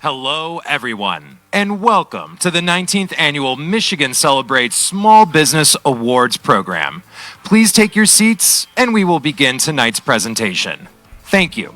Hello, everyone, and welcome to the 19th Annual Michigan Celebrates Small Business Awards program. Please take your seats, and we will begin tonight's presentation. Thank you.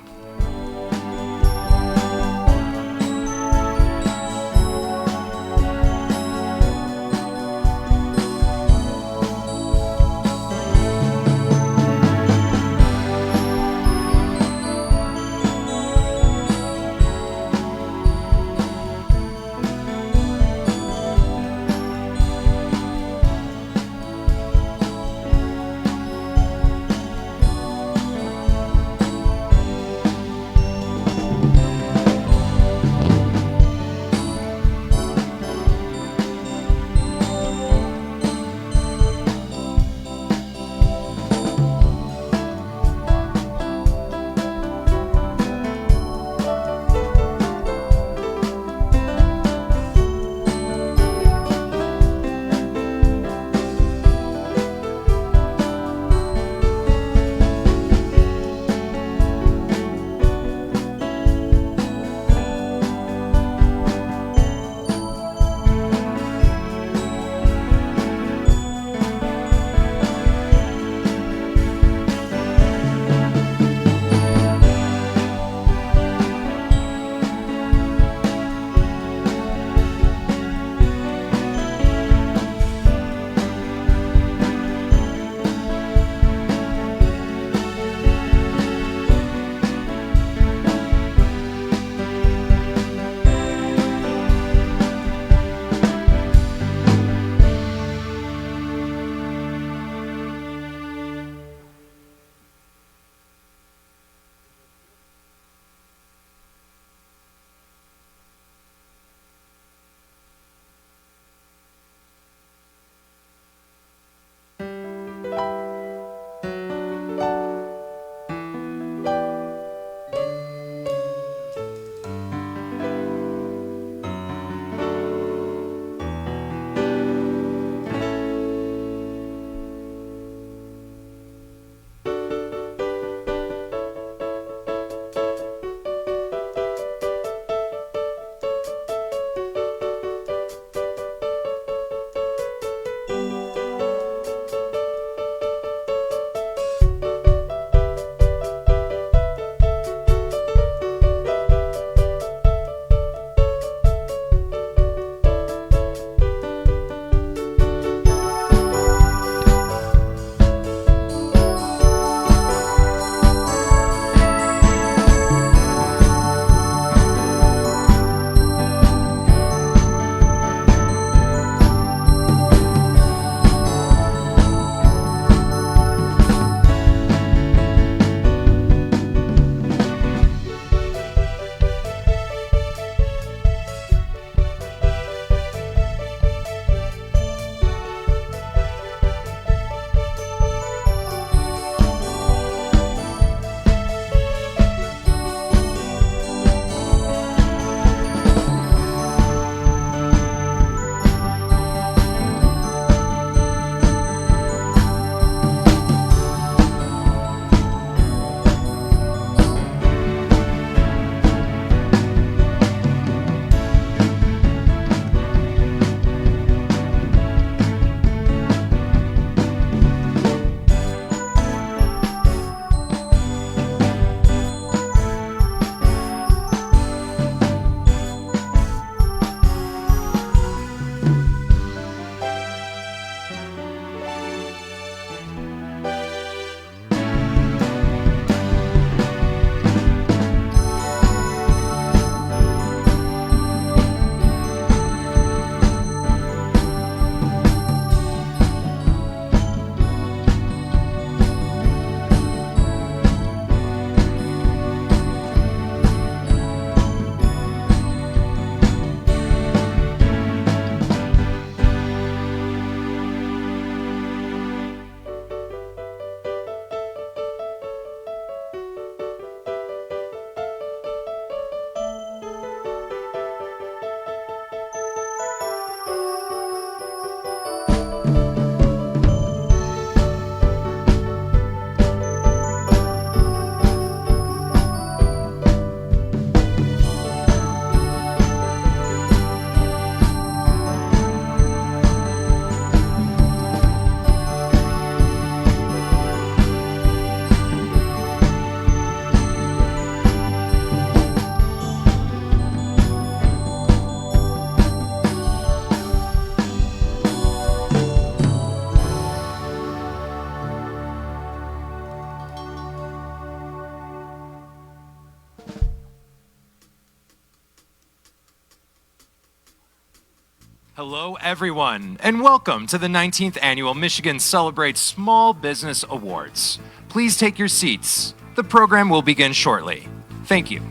Hello, everyone, and welcome to the 19th Annual Michigan Celebrates Small Business Awards. Please take your seats. The program will begin shortly. Thank you.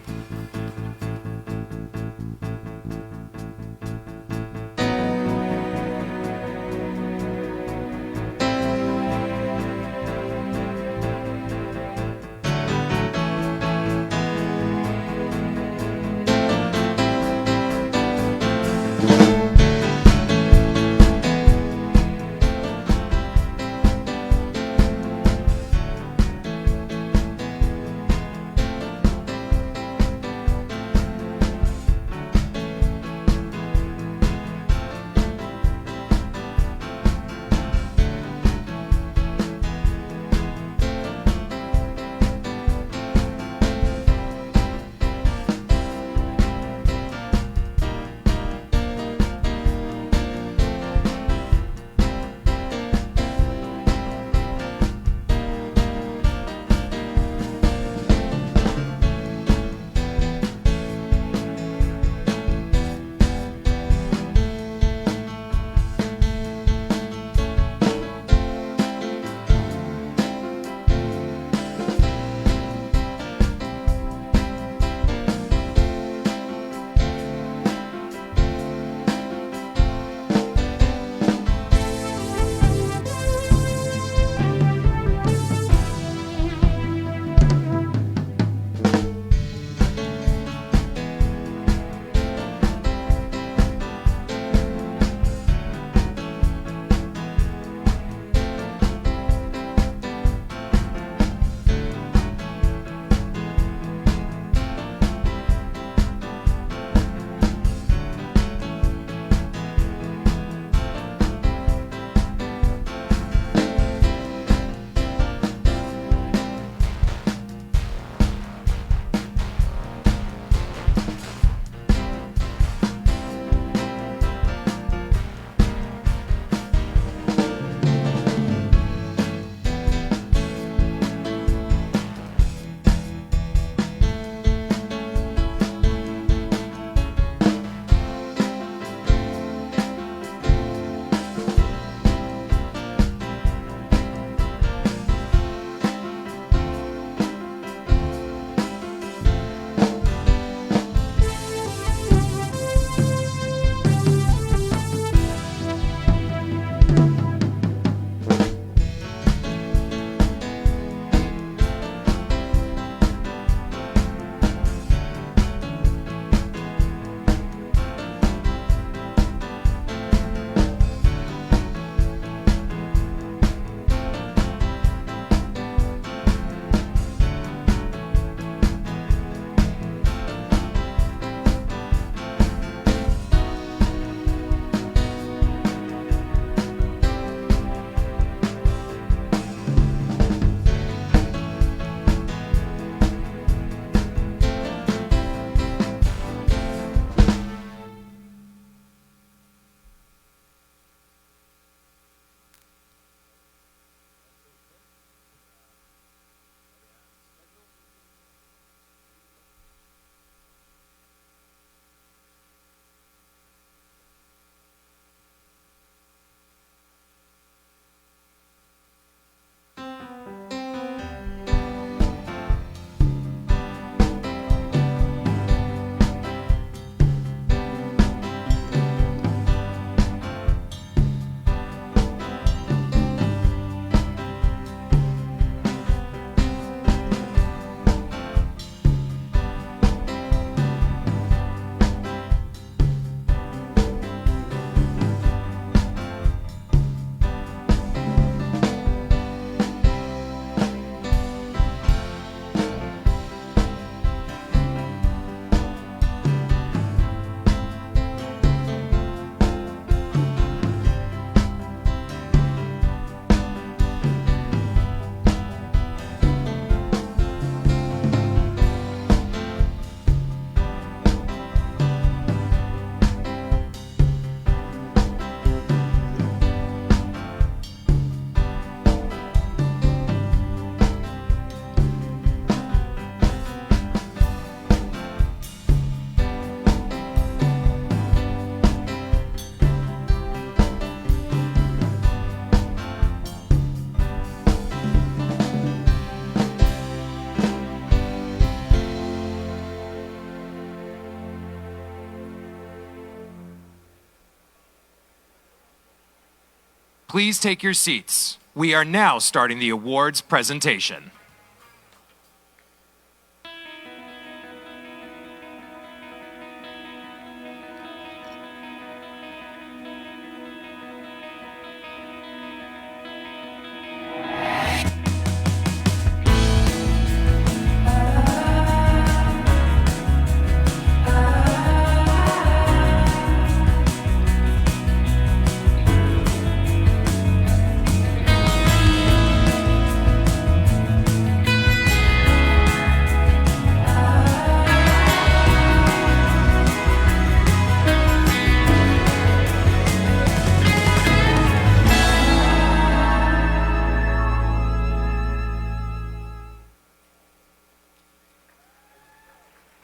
Please take your seats. We are now starting the awards presentation.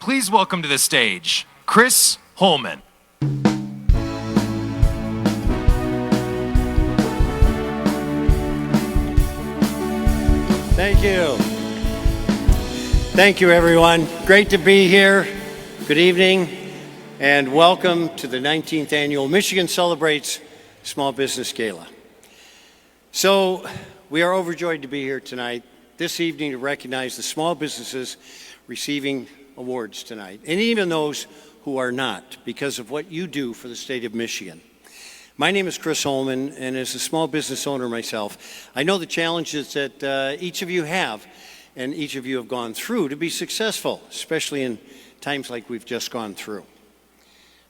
Please welcome to the stage, Chris Holman. Thank you. Thank you, everyone. Great to be here. Good evening, and welcome to the 19th Annual Michigan Celebrates Small Business Gala. So, we are overjoyed to be here tonight, this evening, to recognize the small businesses receiving awards tonight, and even those who are not, because of what you do for the state of Michigan. My name is Chris Holman, and as a small business owner myself, I know the challenges that each of you have, and each of you have gone through to be successful, especially in times like we've just gone through.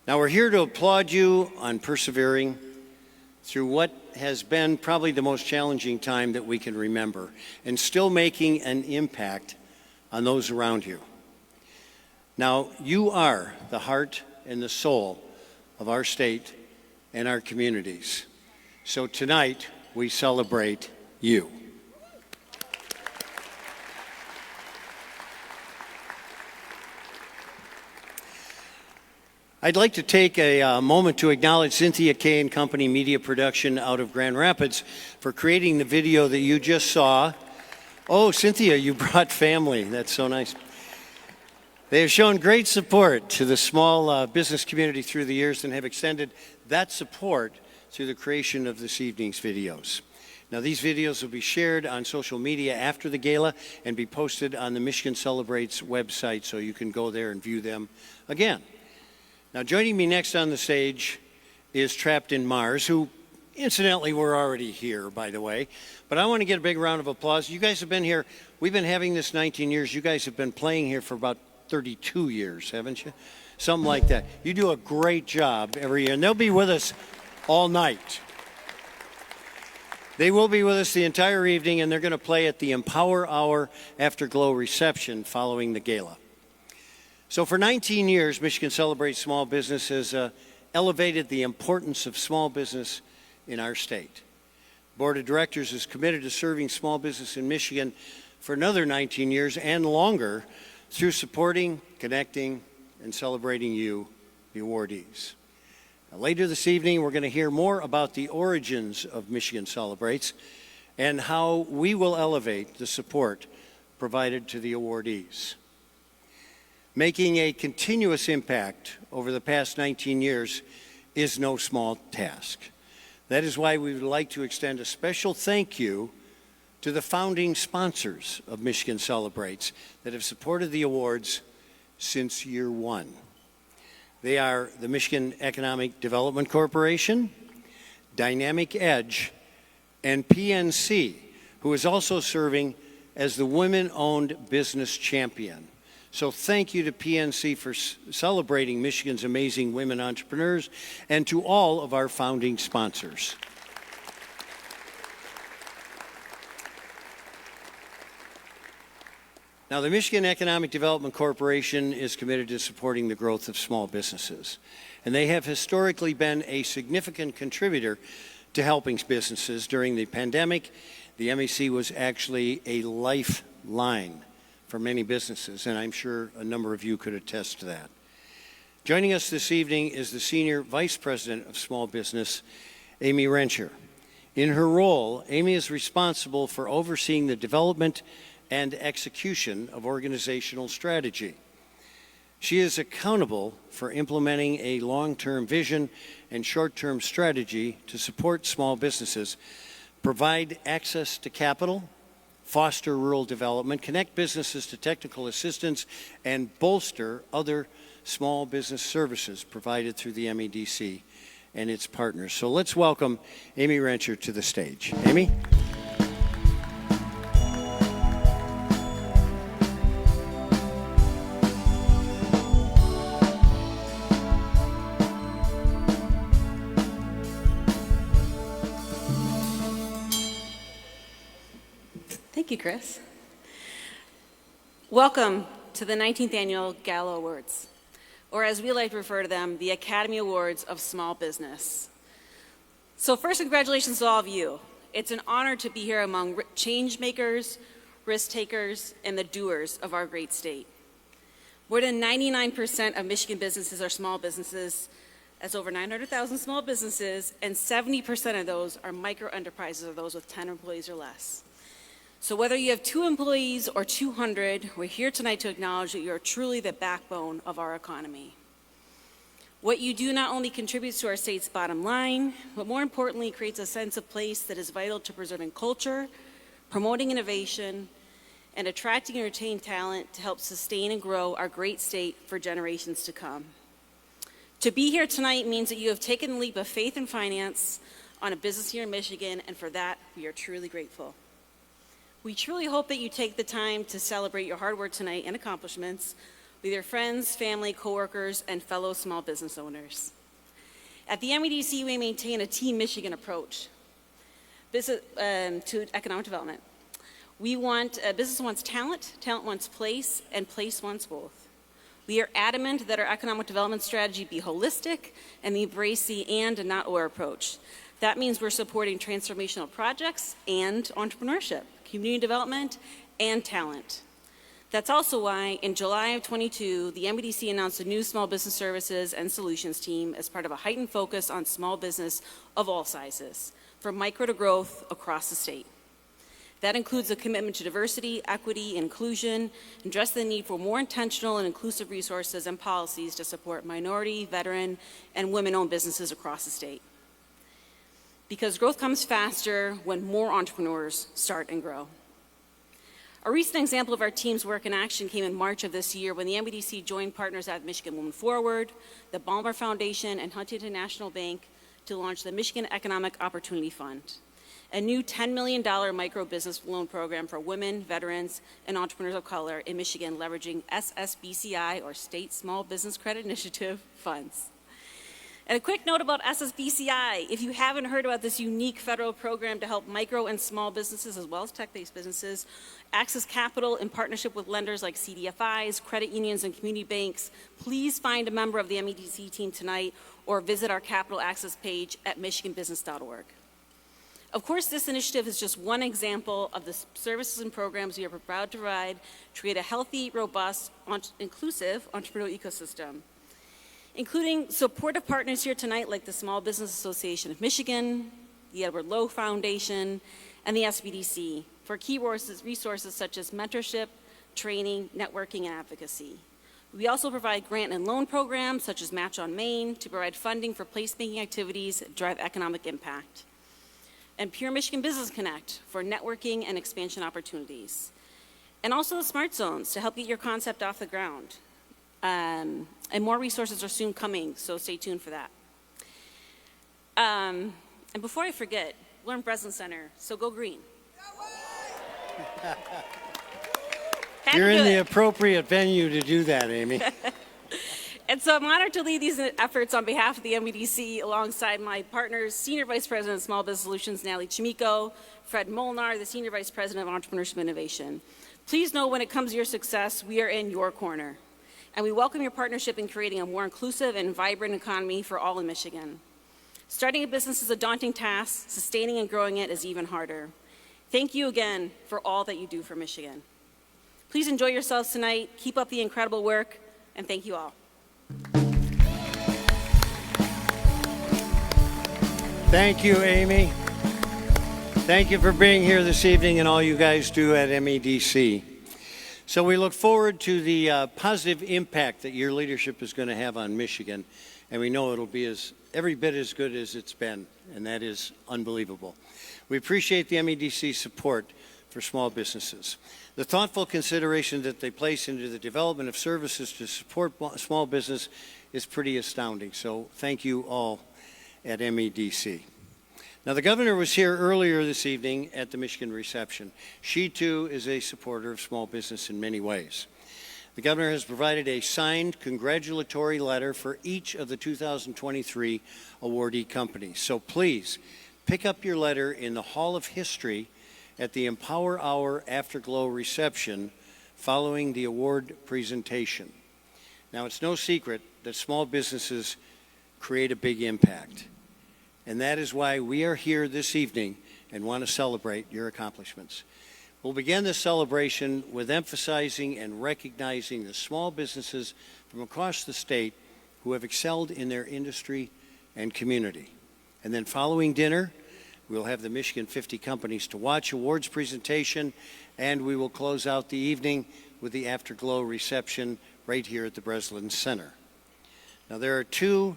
Now, we're here to applaud you on persevering through what has been probably the most challenging time that we can remember, and still making an impact on those around you. Now, you are the heart and the soul of our state and our communities. So tonight, we celebrate you. I'd like to take a moment to acknowledge Cynthia Kay and Company Media Production out of Grand Rapids for creating the video that you just saw. Oh, Cynthia, you brought family. That's so nice. They have shown great support to the small business community through the years and have extended that support through the creation of this evening's videos. Now, these videos will be shared on social media after the gala and be posted on the Michigan Celebrates website, so you can go there and view them again. Now, joining me next on the stage is Trapped in Mars, who incidentally were already here, by the way. But I want to get a big round of applause. You guys have been here. We've been having this 19 years. You guys have been playing here for about 32 years, haven't you? Something like that. You do a great job every year, and they'll be with us all night. They will be with us the entire evening, and they're going to play at the Empower Hour Afterglow reception following the gala. So for 19 years, Michigan Celebrates Small Business has elevated the importance of small business in our state. The Board of Directors is committed to serving small business in Michigan for another 19 years and longer through supporting, connecting, and celebrating you, the awardees. Now, later this evening, we're going to hear more about the origins of Michigan Celebrates and how we will elevate the support provided to the awardees. Making a continuous impact over the past 19 years is no small task. That is why we would like to extend a special thank you to the founding sponsors of Michigan Celebrates that have supported the awards since year one. They are the Michigan Economic Development Corporation, Dynamic Edge, and PNC, who is also serving as the Women-Owned Business Champion. So thank you to PNC for celebrating Michigan's amazing women entrepreneurs, and to all of our founding sponsors. Now, the Michigan Economic Development Corporation is committed to supporting the growth of small businesses, and they have historically been a significant contributor to helping businesses. During the pandemic, the MEC was actually a lifeline for many businesses, and I'm sure a number of you could attest to that. Joining us this evening is the Senior Vice President of Small Business, Amy Renscher. In her role, Amy is responsible for overseeing the development and execution of organizational strategy. She is accountable for implementing a long-term vision and short-term strategy to support small businesses, provide access to capital, foster rural development, connect businesses to technical assistance, and bolster other small business services provided through the MEDC and its partners. So let's welcome Amy Rancher to the stage. Amy? Thank you, Chris. Welcome to the 19th Annual Gala Awards, or as we like to refer to them, the Academy Awards of Small Business. So first, congratulations to all of you. It's an honor to be here among change makers, risk takers, and the doers of our great state. More than 99% of Michigan businesses are small businesses. That's over 900,000 small businesses, and 70% of those are micro enterprises, or those with 10 employees or less. So whether you have 2 employees or 200, we're here tonight to acknowledge that you are truly the backbone of our economy. What you do not only contributes to our state's bottom line, but more importantly, creates a sense of place that is vital to preserving culture, promoting innovation, and attracting and retaining talent to help sustain and grow our great state for generations to come. To be here tonight means that you have taken the leap of faith and finance on a business here in Michigan, and for that, we are truly grateful. We truly hope that you take the time to celebrate your hard work tonight and accomplishments with your friends, family, coworkers, and fellow small business owners. At the MEDC, we maintain a Team Michigan approach to economic development. Business wants talent, talent wants place, and place wants both. We are adamant that our economic development strategy be holistic and embrace the and not or approach. That means we're supporting transformational projects and entrepreneurship, community development, and talent. That's also why in July of 22, the MEDC announced a new small business services and solutions team as part of a heightened focus on small business of all sizes, from micro to growth across the state. That includes a commitment to diversity, equity, inclusion, and address the need for more intentional and inclusive resources and policies to support minority, veteran, and women-owned businesses across the state. Because growth comes faster when more entrepreneurs start and grow. A recent example of our team's work in action came in March of this year when the MEDC joined partners at Michigan Women Forward, the Ballmer Foundation, and Huntington National Bank to launch the Michigan Economic Opportunity Fund, a new $10 million micro business loan program for women, veterans, and entrepreneurs of color in Michigan, leveraging SSBCI, or State Small Business Credit Initiative funds. And a quick note about SSBCI. If you haven't heard about this unique federal program to help micro and small businesses, as well as tech-based businesses, access capital in partnership with lenders like CDFIs, credit unions, and community banks, please find a member of the MEDC team tonight or visit our capital access page at michiganbusiness.org. Of course, this initiative is just one example of the services and programs we are proud to provide to create a healthy, robust, inclusive entrepreneurial ecosystem, including supportive partners here tonight like the Small Business Association of Michigan, the Edward Lowe Foundation, and the SBDC for key resources such as mentorship, training, networking, and advocacy. We also provide grant and loan programs such as Match on Main to provide funding for placemaking activities that drive economic impact, and Pure Michigan Business Connect for networking and expansion opportunities, and also the Smart Zones to help get your concept off the ground. And more resources are soon coming, so stay tuned for that. And before I forget, we're in Breslin Center, so go green. You're in the appropriate venue to do that, Amy. And so I'm honored to lead these efforts on behalf of the MEDC alongside my partners, Senior Vice President of Small Business Solutions, Natalie Chimico, Fred Molnar, the Senior Vice President of Entrepreneurship Innovation. Please know when it comes to your success, we are in your corner. And we welcome your partnership in creating a more inclusive and vibrant economy for all in Michigan. Starting a business is a daunting task. Sustaining and growing it is even harder. Thank you again for all that you do for Michigan. Please enjoy yourselves tonight. Keep up the incredible work, and thank you all. Thank you, Amy. Thank you for being here this evening and all you guys do at MEDC. So we look forward to the positive impact that your leadership is going to have on Michigan, and we know it'll be every bit as good as it's been, and that is unbelievable. We appreciate the MEDC support for small businesses. The thoughtful consideration that they place into the development of services to support small business is pretty astounding. So thank you all at MEDC. Now, the governor was here earlier this evening at the Michigan reception. She, too, is a supporter of small business in many ways. The governor has provided a signed congratulatory letter for each of the 2023 awardee companies. So please, pick up your letter in the Hall of History at the Empower Hour Afterglow reception following the award presentation. Now, it's no secret that small businesses create a big impact. And that is why we are here this evening and want to celebrate your accomplishments. We'll begin this celebration with emphasizing and recognizing the small businesses from across the state who have excelled in their industry and community. And then following dinner, we'll have the Michigan 50 companies to watch awards presentation, and we will close out the evening with the Afterglow reception right here at the Breslin Center. Now, there are two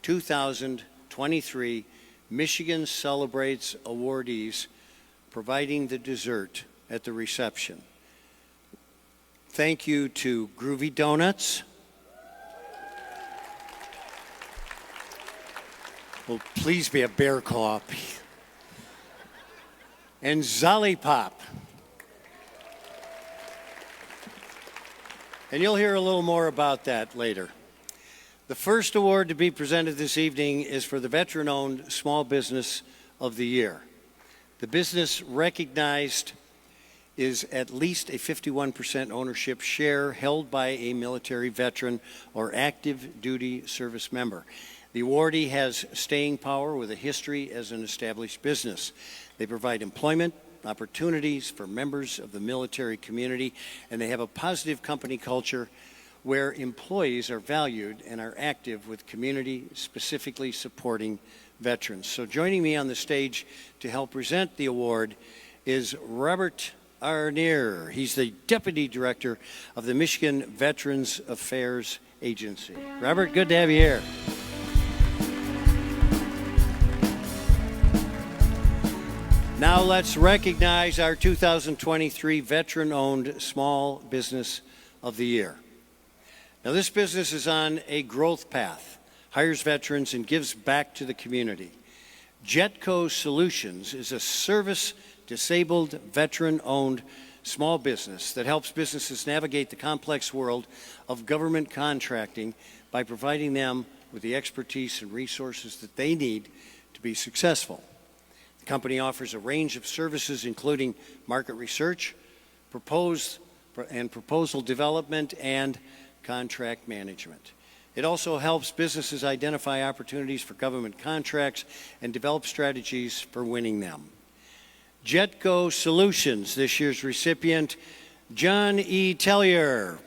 2023 Michigan Celebrates awardees providing the dessert at the reception. Thank you to Groovy Donuts. Well, please be a bear claw. And Zolly Pop. And you'll hear a little more about that later. The first award to be presented this evening is for the Veteran-Owned Small Business of the Year. The business recognized is at least a 51% ownership share held by a military veteran or active duty service member. The awardee has staying power with a history as an established business. They provide employment opportunities for members of the military community, and they have a positive company culture where employees are valued and are active with community, specifically supporting veterans. So joining me on the stage to help present the award is Robert Arnier. He's the Deputy Director of the Michigan Veterans Affairs Agency. Robert, good to have you here. Now let's recognize our 2023 Veteran-Owned Small Business of the Year. Now, this business is on a growth path, hires veterans, and gives back to the community. Jetco Solutions is a service-disabled, veteran-owned small business that helps businesses navigate the complex world of government contracting by providing them with the expertise and resources that they need to be successful. The company offers a range of services, including market research, proposal development, and contract management. It also helps businesses identify opportunities for government contracts and develop strategies for winning them. Jetco Solutions, this year's recipient, John E. Tellier.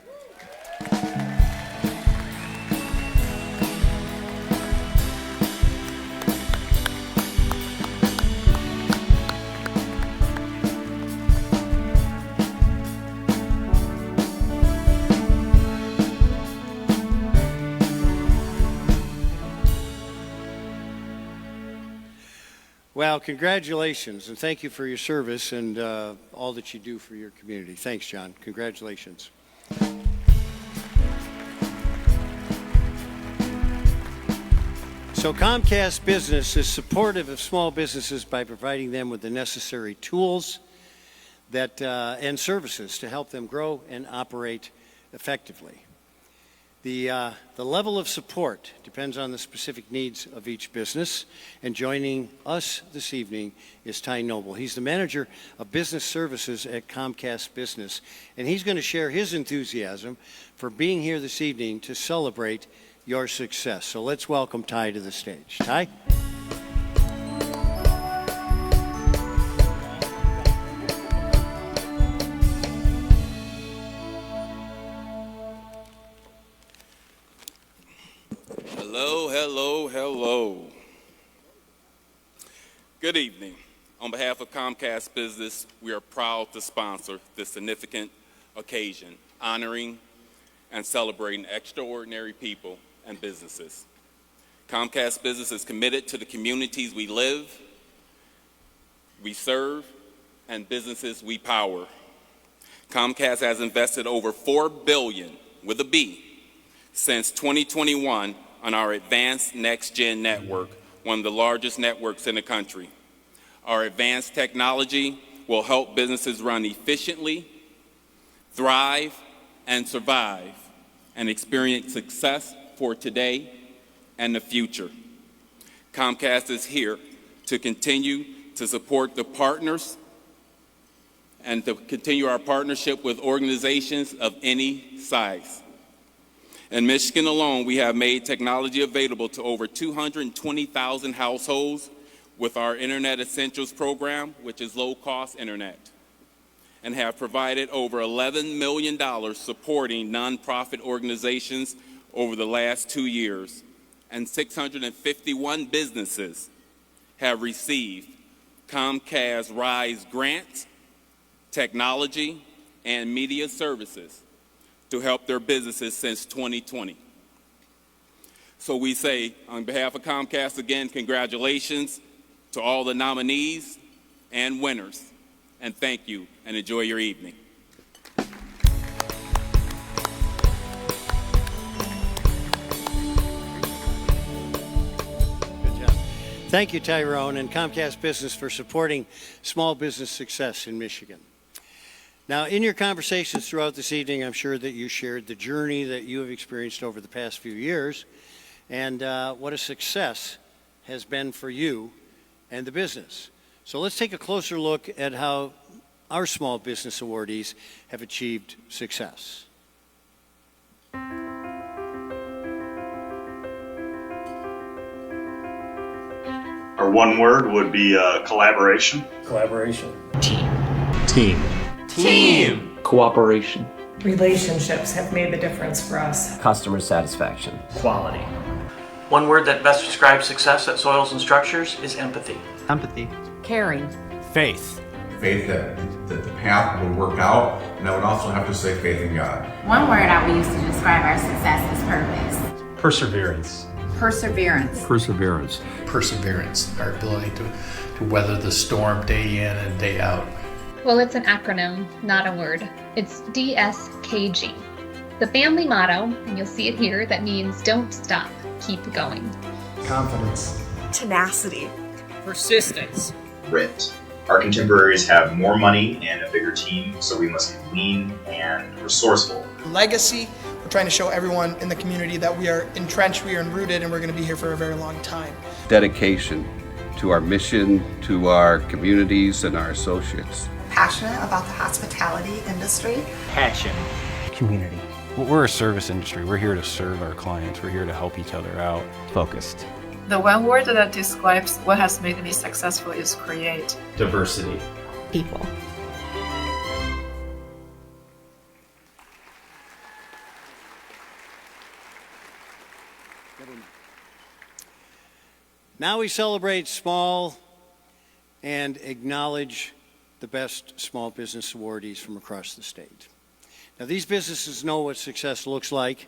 Well, congratulations, and thank you for your service and all that you do for your community. Thanks, John. Congratulations. So Comcast Business is supportive of small businesses by providing them with the necessary tools and services to help them grow and operate effectively. The level of support depends on the specific needs of each business. And joining us this evening is Ty Noble. He's the manager of business services at Comcast Business. And he's going to share his enthusiasm for being here this evening to celebrate your success. So let's welcome Ty to the stage. Ty? Hello, hello, hello. Good evening. On behalf of Comcast Business, we are proud to sponsor this significant occasion, honoring and celebrating extraordinary people and businesses. Comcast Business is committed to the communities we live, we serve, and businesses we power. Comcast has invested over $4 billion, with a B, since 2021 on our advanced next-gen network, one of the largest networks in the country. Our advanced technology will help businesses run efficiently, thrive, and survive, and experience success for today and the future. Comcast is here to continue to support the partners and to continue our partnership with organizations of any size. In Michigan alone, we have made technology available to over 220,000 households with our Internet Essentials program, which is low-cost internet, and have provided over $11 million supporting nonprofit organizations over the last 2 years, and 651 businesses have received Comcast RISE grants, technology, and media services to help their businesses since 2020. So we say, on behalf of Comcast, again, congratulations to all the nominees and winners, and thank you, and enjoy your evening. Good job. Thank you, Tyrone, and Comcast Business for supporting small business success in Michigan. Now, in your conversations throughout this evening, I'm sure that you shared the journey that you have experienced over the past few years and what a success has been for you and the business. So let's take a closer look at how our small business awardees have achieved success. Our one word would be collaboration. Collaboration. Team. Cooperation. Relationships have made the difference for us. Customer satisfaction. Quality. One word that best describes success at Soils and Structures is empathy. Empathy. Caring. Faith. Faith that the path will work out, and I would also have to say faith in God. One word I would use to describe our success is purpose. Perseverance. Perseverance. Our ability to weather the storm day in and day out. Well, it's an acronym, not a word. It's DSKG. The family motto, and you'll see it here, that means don't stop, keep going. Confidence. Tenacity. Persistence. Grit. Our contemporaries have more money and a bigger team, so we must be lean and resourceful. Legacy. We're trying to show everyone in the community that we are entrenched, we are rooted, and we're going to be here for a very long time. Dedication to our mission, to our communities and our associates. Passionate about the hospitality industry. Passion. Community. Well, we're a service industry. We're here to serve our clients. We're here to help each other out. Focused. The one word that describes what has made me successful is create. Diversity. People. Now we celebrate small and acknowledge the best small business awardees from across the state. Now, these businesses know what success looks like,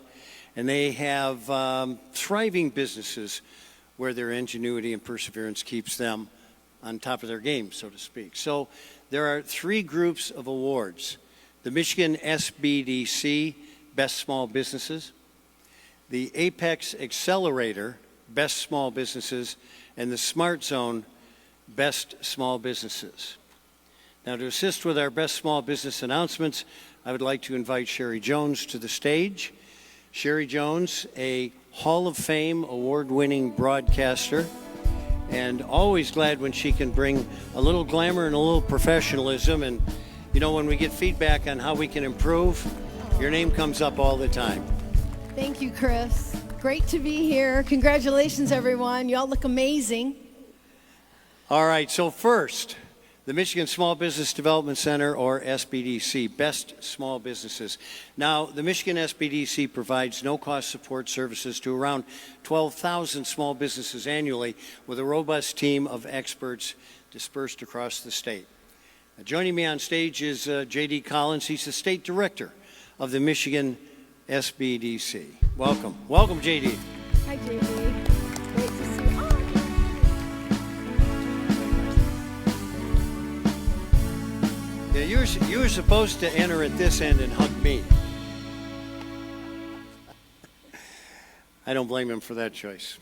and they have thriving businesses where their ingenuity and perseverance keeps them on top of their game, so to speak. So there are 3 groups of awards: the Michigan SBDC Best Small Businesses, the Apex Accelerator Best Small Businesses, and the Smart Zone Best Small Businesses. Now, to assist with our Best Small Business announcements, I would like to invite Sherry Jones to the stage. Sherry Jones, a Hall of Fame award-winning broadcaster, and always glad when she can bring a little glamour and a little professionalism. And, you know, when we get feedback on how we can improve, your name comes up all the time. Thank you, Chris. Great to be here. Congratulations, everyone. Y'all look amazing. All right, so first, the Michigan Small Business Development Center, or SBDC, Best Small Businesses. Now, the Michigan SBDC provides no-cost support services to around 12,000 small businesses annually with a robust team of experts dispersed across the state. Joining me on stage is J.D. Collins. He's the State Director of the Michigan SBDC. Welcome. Welcome, J.D. Hi, J.D. Great to see you. Yeah, you were supposed to enter at this end and hug me. I don't blame him for that choice.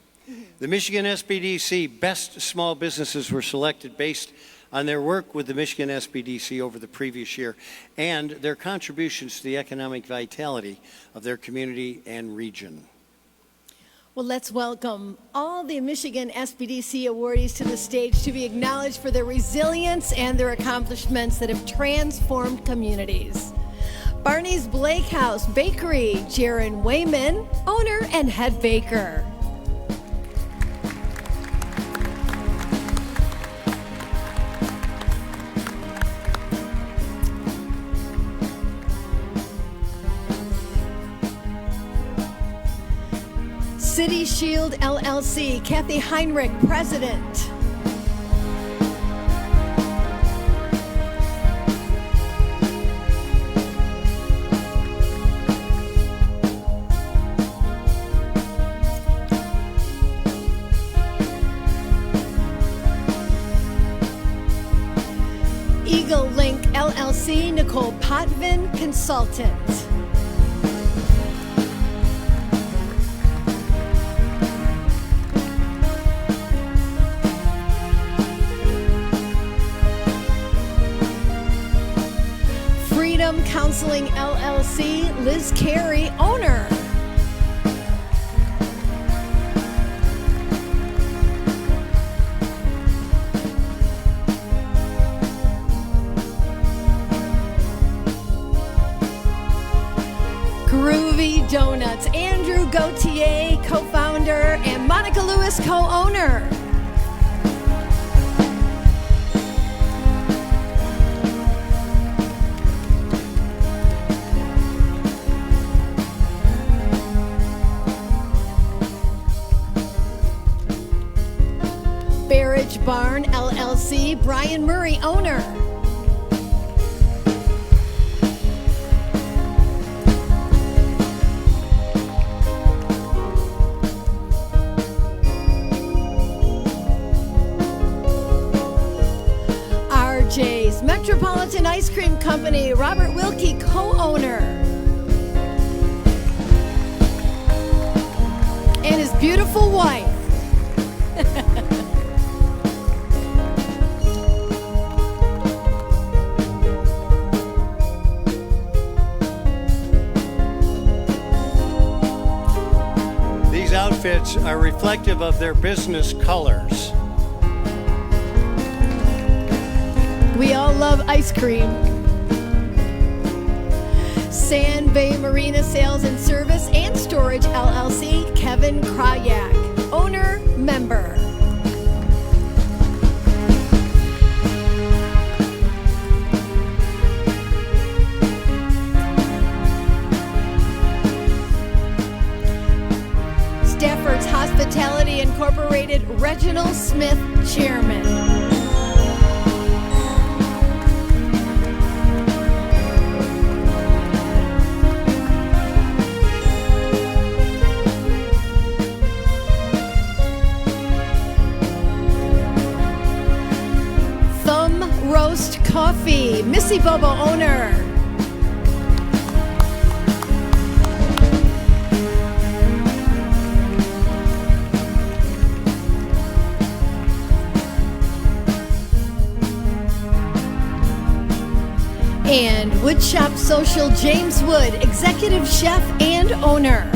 The Michigan SBDC Best Small Businesses were selected based on their work with the Michigan SBDC over the previous year and their contributions to the economic vitality of their community and region. Well, let's welcome all the Michigan SBDC awardees to the stage to be acknowledged for their resilience and their accomplishments that have transformed communities. Barney's Blake House Bakery, Jaron Wayman, owner and head baker. City Shield LLC, Kathy Heinrich, president. Eagle Link LLC, Nicole Potvin, consultant. Freedom Counseling LLC, Liz Carey, owner. Groovy Donuts, Andrew Gauthier, co-founder, and Monica Lewis, co-owner. Barrage Barn LLC, Brian Murray, owner. RJ's Metropolitan Ice Cream Company, Robert Wilkie, co-owner. And his beautiful wife. These outfits are reflective of their business colors. We all love ice cream. Sand Bay Marina Sales and Service and Storage LLC, Kevin Krayak, owner, member. Stafford's Hospitality Incorporated, Reginald Smith, chairman. Roast Coffee, Missy Bobo, owner. And Woodshop Social, James Wood, executive chef and owner.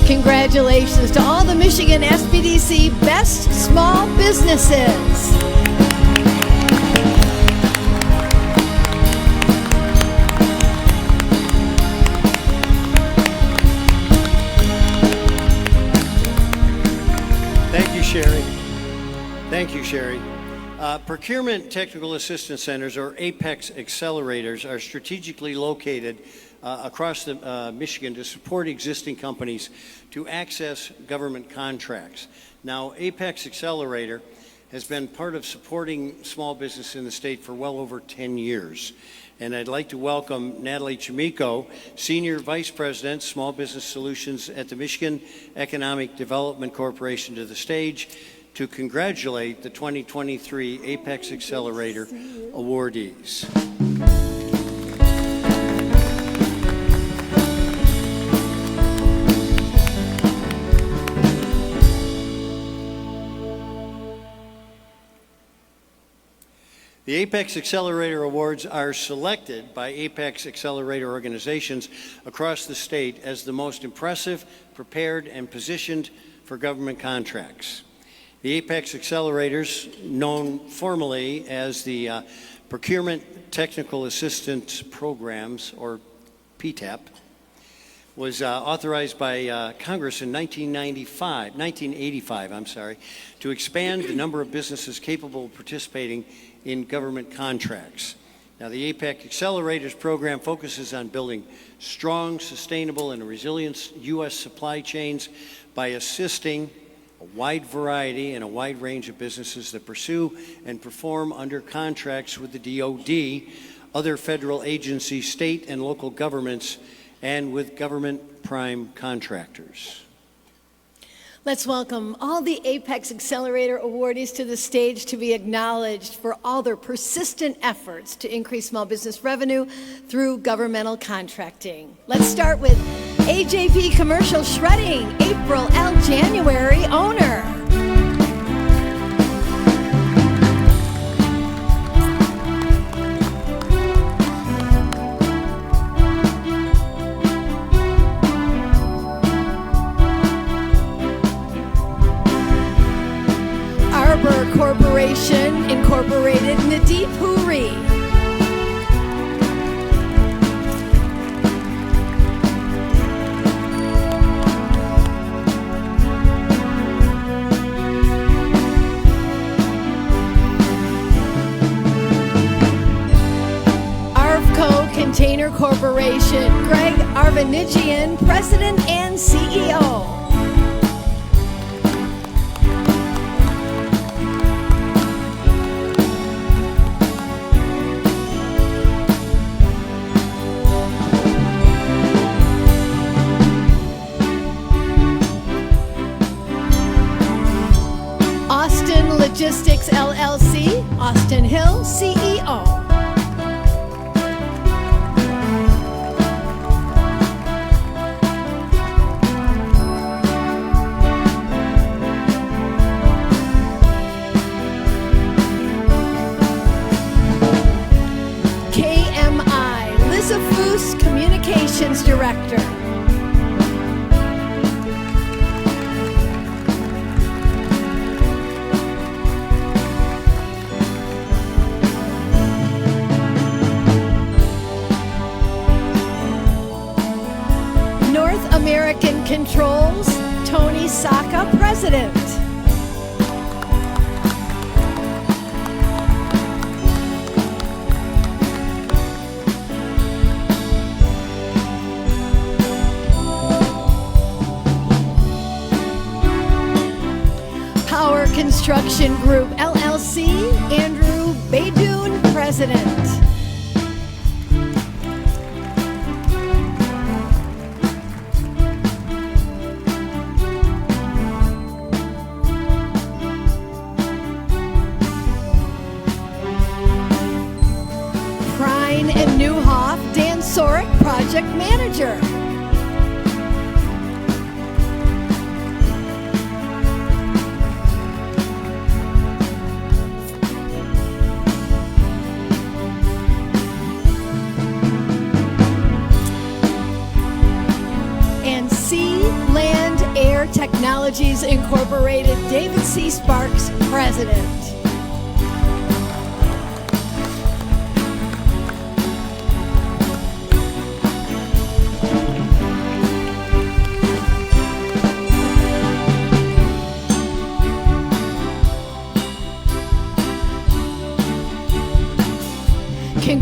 Congratulations to all the Michigan SBDC Best Small Businesses. Thank you, Sherry. Thank you, Sherry. Procurement Technical Assistance Centers, or APEX accelerators, are strategically located across Michigan to support existing companies to access government contracts. Now, APEX Accelerator has been part of supporting small business in the state for well over 10 years. And I'd like to welcome Natalie Chimico, Senior Vice President, Small Business Solutions at the Michigan Economic Development Corporation, to the stage to congratulate the 2023 APEX Accelerator awardees. The APEX Accelerator Awards are selected by APEX Accelerator organizations across the state as the most impressive, prepared, and positioned for government contracts. The APEX Accelerators, known formally as the Procurement Technical Assistance Programs, or PTAP, was authorized by Congress in 1985, to expand the number of businesses capable of participating in government contracts. Now, the APEC Accelerators program focuses on building strong, sustainable, and resilient U.S. supply chains by assisting a wide variety and a wide range of businesses that pursue and perform under contracts with the DoD, other federal agencies, state and local governments, and with government prime contractors. Let's welcome all the APEX Accelerator awardees to the stage to be acknowledged for all their persistent efforts to increase small business revenue through governmental contracting. Let's start with AJP Commercial Shredding, April L. January owner. Corporation Incorporated, Nadeep Hoorie. Arvco Container Corporation, Greg Arvanigian, President and CEO. Logistics LLC, Austin Hill, CEO. KMI, Liza Foos, Communications Director. American Controls, Tony Saka, President. Power Construction Group, LLC, Andrew Baydoun, President. And Newhoff, Dan Sorick, Project Manager. And Sea, Land, Air Technologies Incorporated, David C. Sparks, President.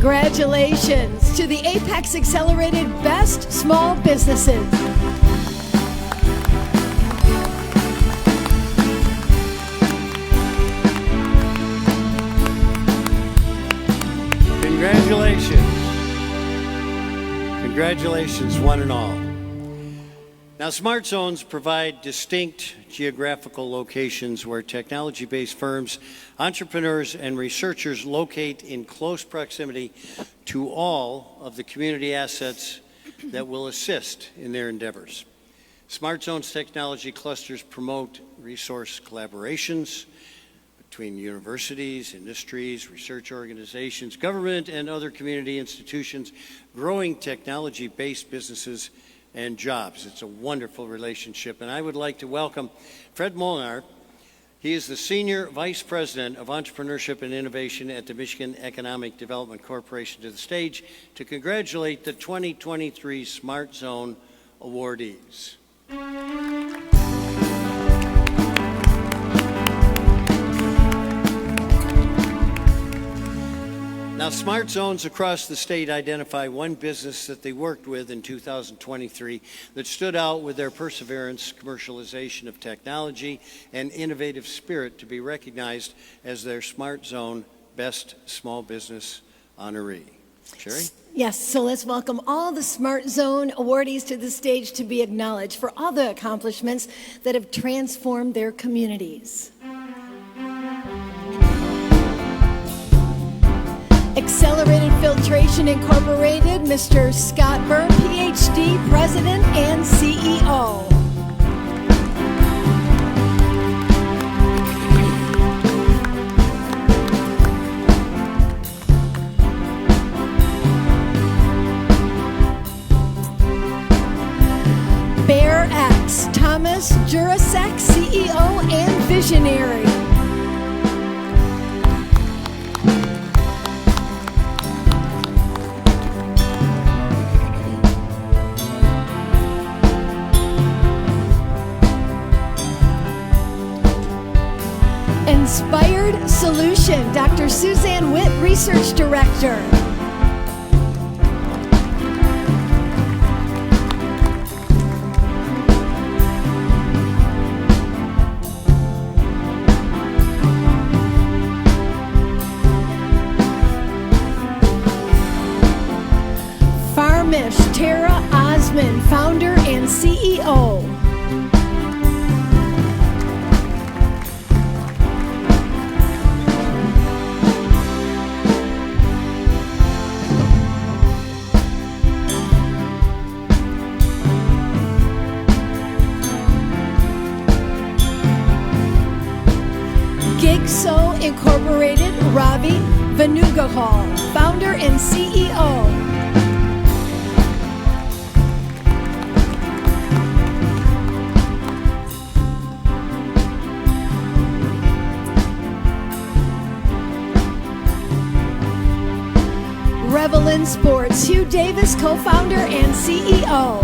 Congratulations to the Apex Accelerated Best Small Businesses. Congratulations. Congratulations, one and all. Now, smart zones provide distinct geographical locations where technology-based firms, entrepreneurs, and researchers locate in close proximity to all of the community assets that will assist in their endeavors. Smart zones technology clusters promote resource collaborations between universities, industries, research organizations, government, and other community institutions, growing technology-based businesses and jobs. It's a wonderful relationship, and I would like to welcome Fred Molnar. He is the Senior Vice President of Entrepreneurship and Innovation at the Michigan Economic Development Corporation to the stage to congratulate the 2023 Smart Zone awardees. Now, smart zones across the state identify one business that they worked with in 2023 that stood out with their perseverance, commercialization of technology, and innovative spirit to be recognized as their Smart Zone Best Small Business honoree. Sherry? Yes, so let's welcome all the Smart Zone awardees to the stage to be acknowledged for all the accomplishments that have transformed their communities. Accelerated Filtration Incorporated, Mr. Scott Burr, PhD, President and CEO. Bear X, Thomas Jurasek, CEO and Visionary. Inspired Solution, Dr. Suzanne Witt, Research Director. Farmish, Tara Osman, Founder and CEO. Gigso Incorporated, Ravi Venugahal, Founder and CEO. Revelin Sports, Hugh Davis, co-founder and CEO.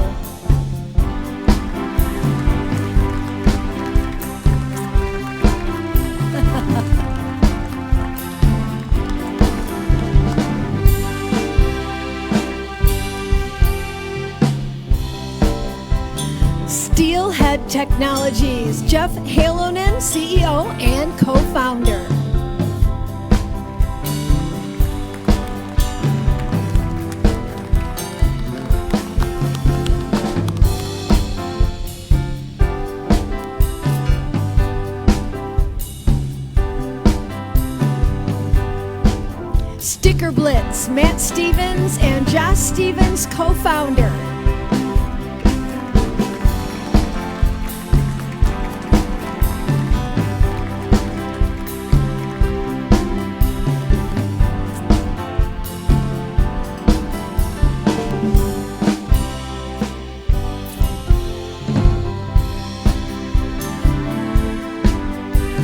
Steelhead Technologies, Jeff Halonen, CEO and co-founder. Sticker Blitz, Matt Stevens and Josh Stevens, co-founder.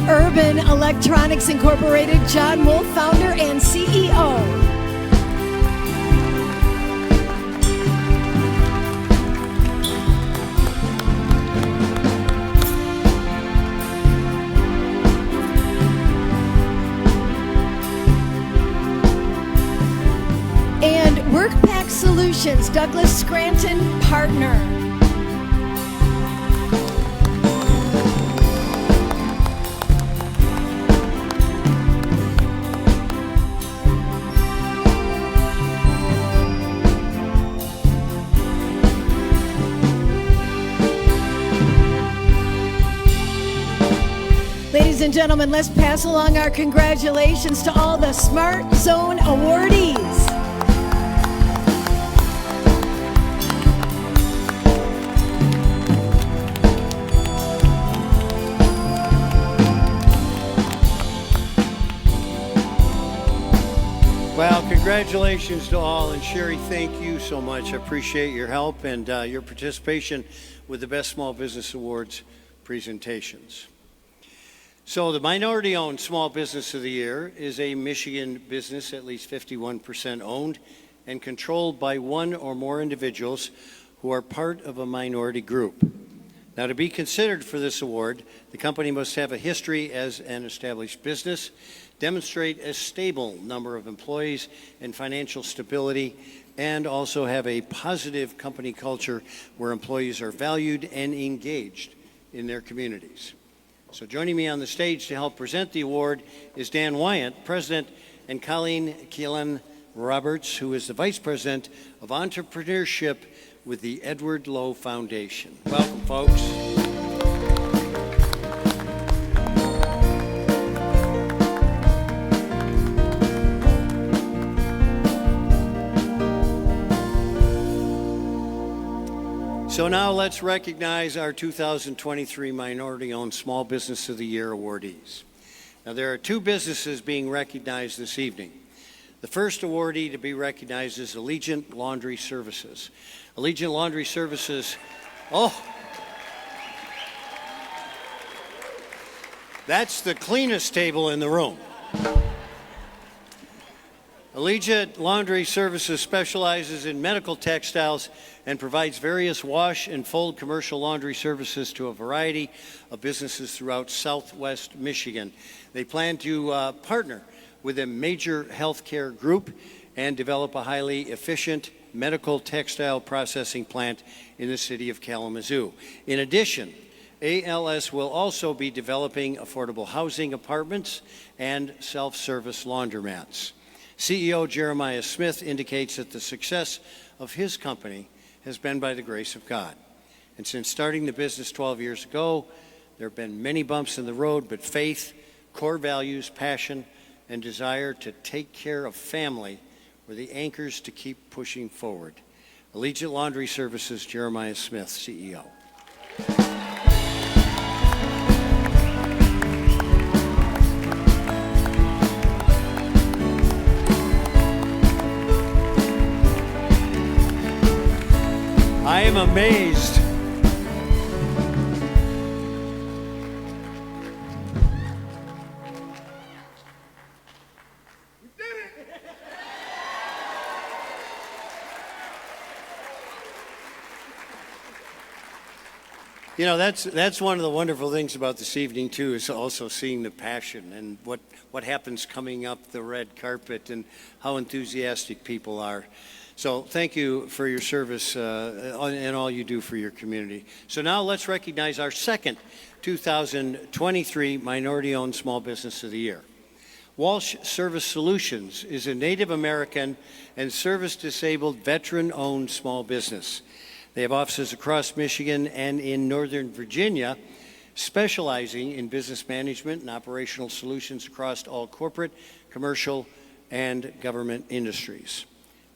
Urban Electronics Incorporated, John Wolf, founder and CEO. Solutions, Douglas Scranton, partner. Ladies and gentlemen, let's pass along our congratulations to all the Smart Zone awardees. Well, congratulations to all, and Sherry, thank you so much. I appreciate your help and your participation with the Best Small Business Awards presentations. So the minority-owned Small Business of the Year is a Michigan business at least 51% owned and controlled by one or more individuals who are part of a minority group. Now, to be considered for this award, the company must have a history as an established business, demonstrate a stable number of employees and financial stability, and also have a positive company culture where employees are valued and engaged in their communities. So joining me on the stage to help present the award is Dan Wyant, President, and Colleen Keelan Roberts, who is the Vice President of Entrepreneurship with the Edward Lowe Foundation. Welcome, folks. So now let's recognize our 2023 Minority-Owned Small Business of the Year awardees. Now there are two businesses being recognized this evening. The first awardee to be recognized is Allegiant Laundry Services. Allegiant Laundry Services, that's the cleanest table in the room. Allegiant Laundry Services specializes in medical textiles and provides various wash and fold commercial laundry services to a variety of businesses throughout Southwest Michigan. They plan to partner with a major healthcare group and develop a highly efficient medical textile processing plant in the city of Kalamazoo. In addition, ALS will also be developing affordable housing apartments and self-service laundromats. CEO Jeremiah Smith indicates that the success of his company has been by the grace of God. And since starting the business 12 years ago, there have been many bumps in the road, but faith, core values, passion, and desire to take care of family were the anchors to keep pushing forward. Allegiant Laundry Services, Jeremiah Smith, CEO. I am amazed. You know, that's one of the wonderful things about this evening too, is also seeing the passion and what happens coming up the red carpet and how enthusiastic people are. So thank you for your service and all you do for your community. So now let's recognize our second 2023 Minority-Owned Small Business of the Year. Walsh Service Solutions is a Native American and service-disabled veteran-owned small business. They have offices across Michigan and in Northern Virginia, specializing in business management and operational solutions across all corporate, commercial, and government industries.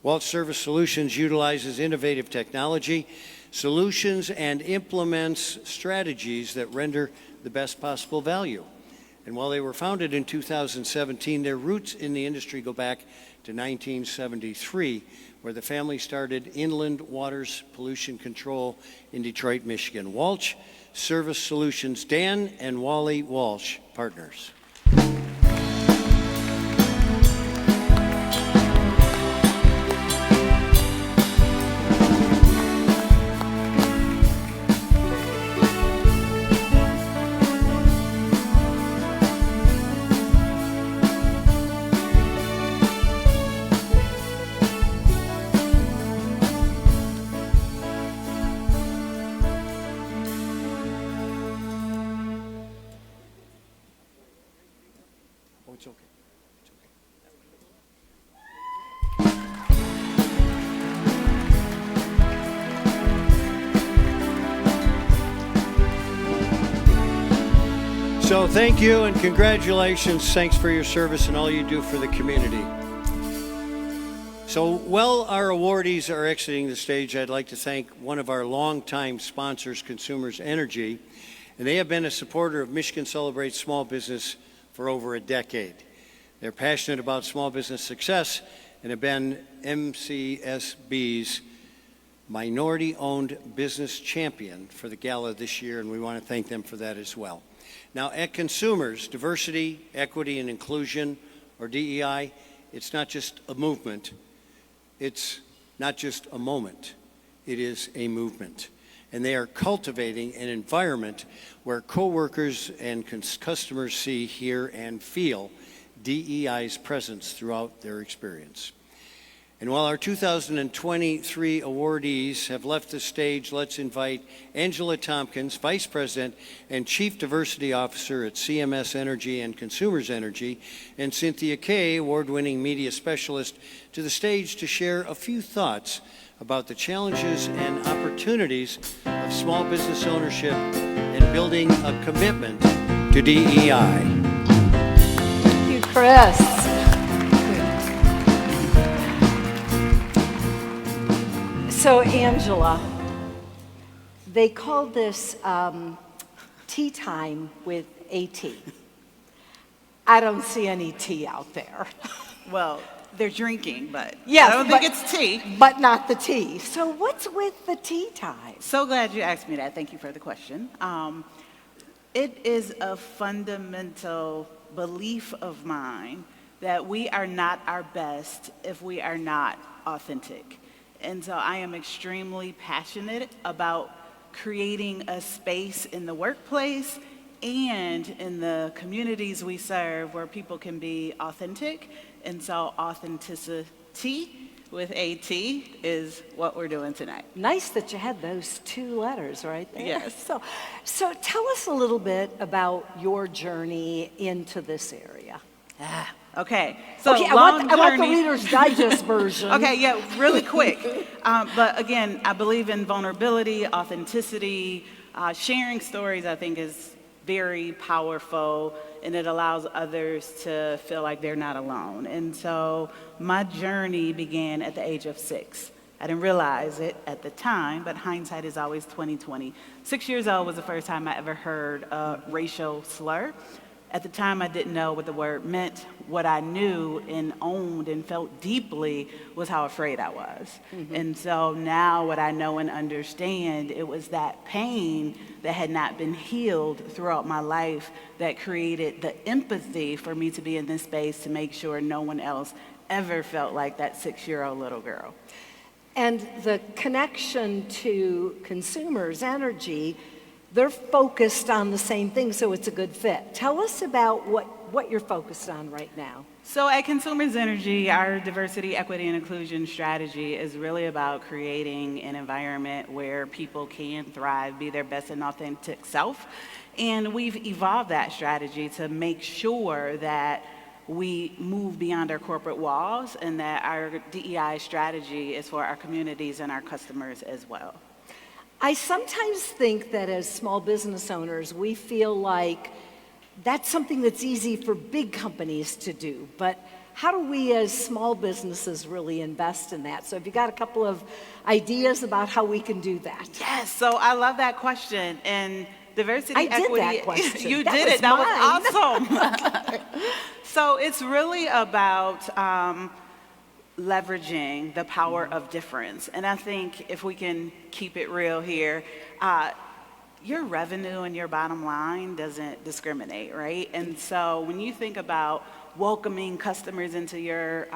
Walsh Service Solutions utilizes innovative technology, solutions, and implements strategies that render the best possible value. And while they were founded in 2017, their roots in the industry go back to 1973, where the family started Inland Waters Pollution Control in Detroit, Michigan. Walsh Service Solutions, Dan and Wally Walsh, partners. It's okay. So thank you and congratulations. Thanks for your service and all you do for the community. So while our awardees are exiting the stage, I'd like to thank one of our longtime sponsors, Consumers Energy, and they have been a supporter of Michigan Celebrates Small Business for over a decade. They're passionate about small business success and have been MCSB's minority-owned business champion for the Gala this year, and we want to thank them for that as well. Now, at Consumers, diversity, equity, and inclusion, or DEI, it's not just a movement. It's not just a moment. It is a movement. And they are cultivating an environment where coworkers and customers see, hear, and feel DEI's presence throughout their experience. And while our 2023 awardees have left the stage, let's invite Angela Tompkins, Vice President and Chief Diversity Officer at CMS Energy and Consumers Energy, and Cynthia Kay, award-winning media specialist, to the stage to share a few thoughts about the challenges and opportunities of small business ownership and building a commitment to DEI. Thank you, Chris. So, Angela, they called this tea time with AT. I don't see any tea out there. Well, they're drinking, but yes, I don't think it's tea. But not the tea. So what's with the tea time? So glad you asked me that. Thank you for the question. It is a fundamental belief of mine that we are not our best if we are not authentic. And so I am extremely passionate about creating a space in the workplace and in the communities we serve where people can be authentic. And so authenticity with AT is what we're doing tonight. Nice that you had those two letters right there. Yes. So tell us a little bit about your journey into this area. Okay, so I want the Reader's Digest version. Okay, yeah, really quick. But again, I believe in vulnerability, authenticity, sharing stories. I think is very powerful, and it allows others to feel like they're not alone. And so my journey began at the age of 6. I didn't realize it at the time, but hindsight is always 20/20. 6 years old was the first time I ever heard a racial slur. At the time, I didn't know what the word meant. What I knew and owned and felt deeply was how afraid I was. Mm-hmm. And so now what I know and understand, it was that pain that had not been healed throughout my life that created the empathy for me to be in this space to make sure no one else ever felt like that 6-year-old little girl. And the connection to Consumers Energy, they're focused on the same thing, so it's a good fit. Tell us about what you're focused on right now. So at Consumers Energy, our diversity, equity, and inclusion strategy is really about creating an environment where people can thrive, be their best and authentic self. And we've evolved that strategy to make sure that we move beyond our corporate walls and that our DEI strategy is for our communities and our customers as well. I sometimes think that as small business owners, we feel like that's something that's easy for big companies to do, but how do we as small businesses really invest in that? So have you got a couple of ideas about how we can do that? Yes, so I love that question. And diversity, equity. I did that question. You that did was it, that was awesome. So it's really about leveraging the power of difference. And I think if we can keep it real here, your revenue and your bottom line doesn't discriminate, right? And so when you think about welcoming customers into your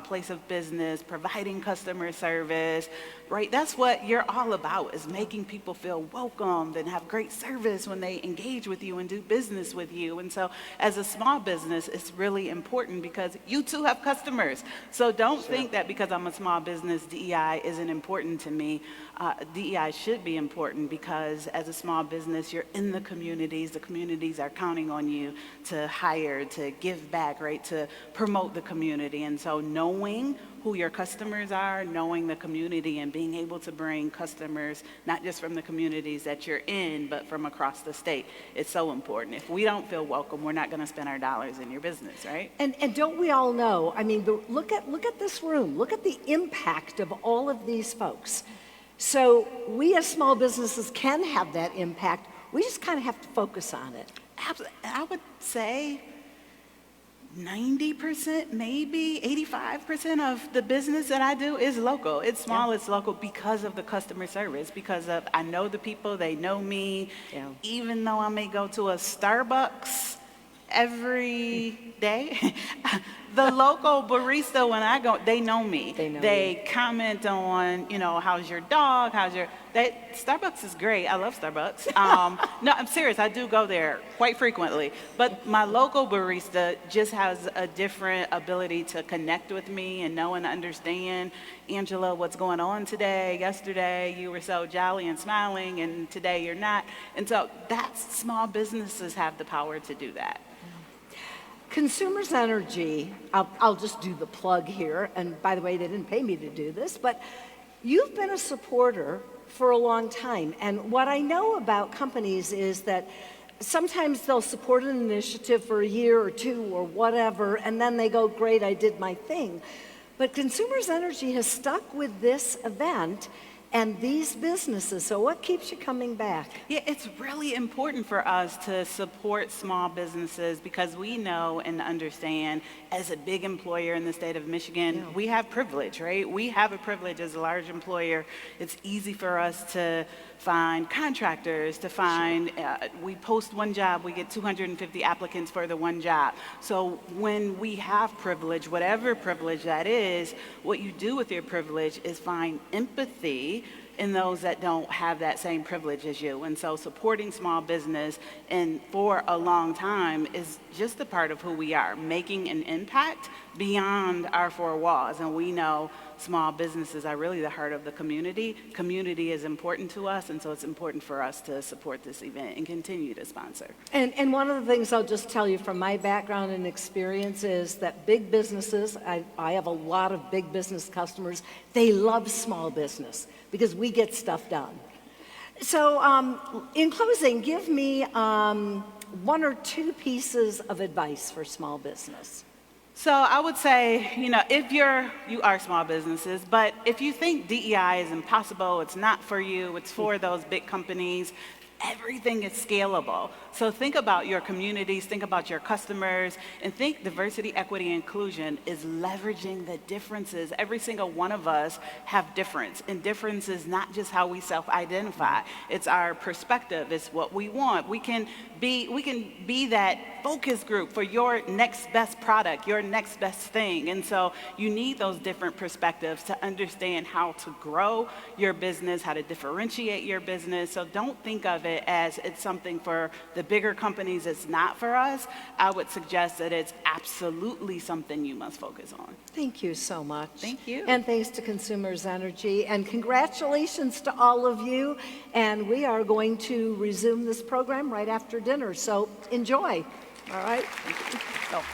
place of business, providing customer service, right? That's what you're all about, is making people feel welcomed and have great service when they engage with you and do business with you. And so as a small business, it's really important because you too have customers. So don't think that because I'm a small business, DEI isn't important to me. DEI should be important because as a small business, you're in the communities are counting on you to hire, to give back, right, to promote the community. And so knowing who your customers are, knowing the community, and being able to bring customers, not just from the communities that you're in, but from across the state, is so important. If we don't feel welcome, we're not gonna spend our dollars in your business, right? And don't we all know, I mean, look at this room, look at the impact of all of these folks. So we as small businesses can have that impact. We just kind of have to focus on it. I would say 90%, maybe 85% of the business that I do is local. It's small, it's local because of the customer service, because of I know the people, they know me. Yeah. Even though I may go to a Starbucks every day, the local barista, when I go, they know me. They comment on, you know, how's your dog, Starbucks is great. I love Starbucks. No, I'm serious. I do go there quite frequently. But my local barista just has a different ability to connect with me and know and understand, Angela, what's going on today? Yesterday, you were so jolly and smiling, and today you're not. And so that's, small businesses have the power to do that. Consumers Energy, I'll just do the plug here, and by the way, they didn't pay me to do this, but you've been a supporter for a long time. And what I know about companies is that sometimes they'll support an initiative for a year or two or whatever, and then they go, great, I did my thing. But Consumers Energy has stuck with this event and these businesses. So what keeps you coming back? Yeah, it's really important for us to support small businesses because we know and understand, as a big employer in the state of Michigan, we have privilege, right? We have a privilege as a large employer. It's easy for us to find contractors, to find, we post one job, we get 250 applicants for the one job. So when we have privilege, whatever privilege that is, what you do with your privilege is find empathy in those that don't have that same privilege as you. And so supporting small business and for a long time is just a part of who we are, making an impact beyond our four walls. And we know small businesses are really the heart of the community. Community is important to us, and so it's important for us to support this event and continue to sponsor. And one of the things I'll just tell you from my background and experience is that big businesses, I have a lot of big business customers, they love small business because we get stuff done. So in closing, give me one or two pieces of advice for small business. So I would say, you know, if you are small businesses, but if you think DEI is impossible, it's not for you, it's for those big companies, everything is scalable. So think about your communities, think about your customers, and think diversity, equity, and inclusion is leveraging the differences. Every single one of us have difference, and difference is not just how we self-identify. It's our perspective, it's what we want. We can be that focus group for your next best product, your next best thing. And so you need those different perspectives to understand how to grow your business, how to differentiate your business. So don't think of it as it's something for the bigger companies, it's not for us. I would suggest that it's absolutely something you must focus on. Thank you so much. Thank you. And thanks to Consumers Energy. And congratulations to all of you. And we are going to resume this program right after dinner. So enjoy. All right? Thank you. Oh.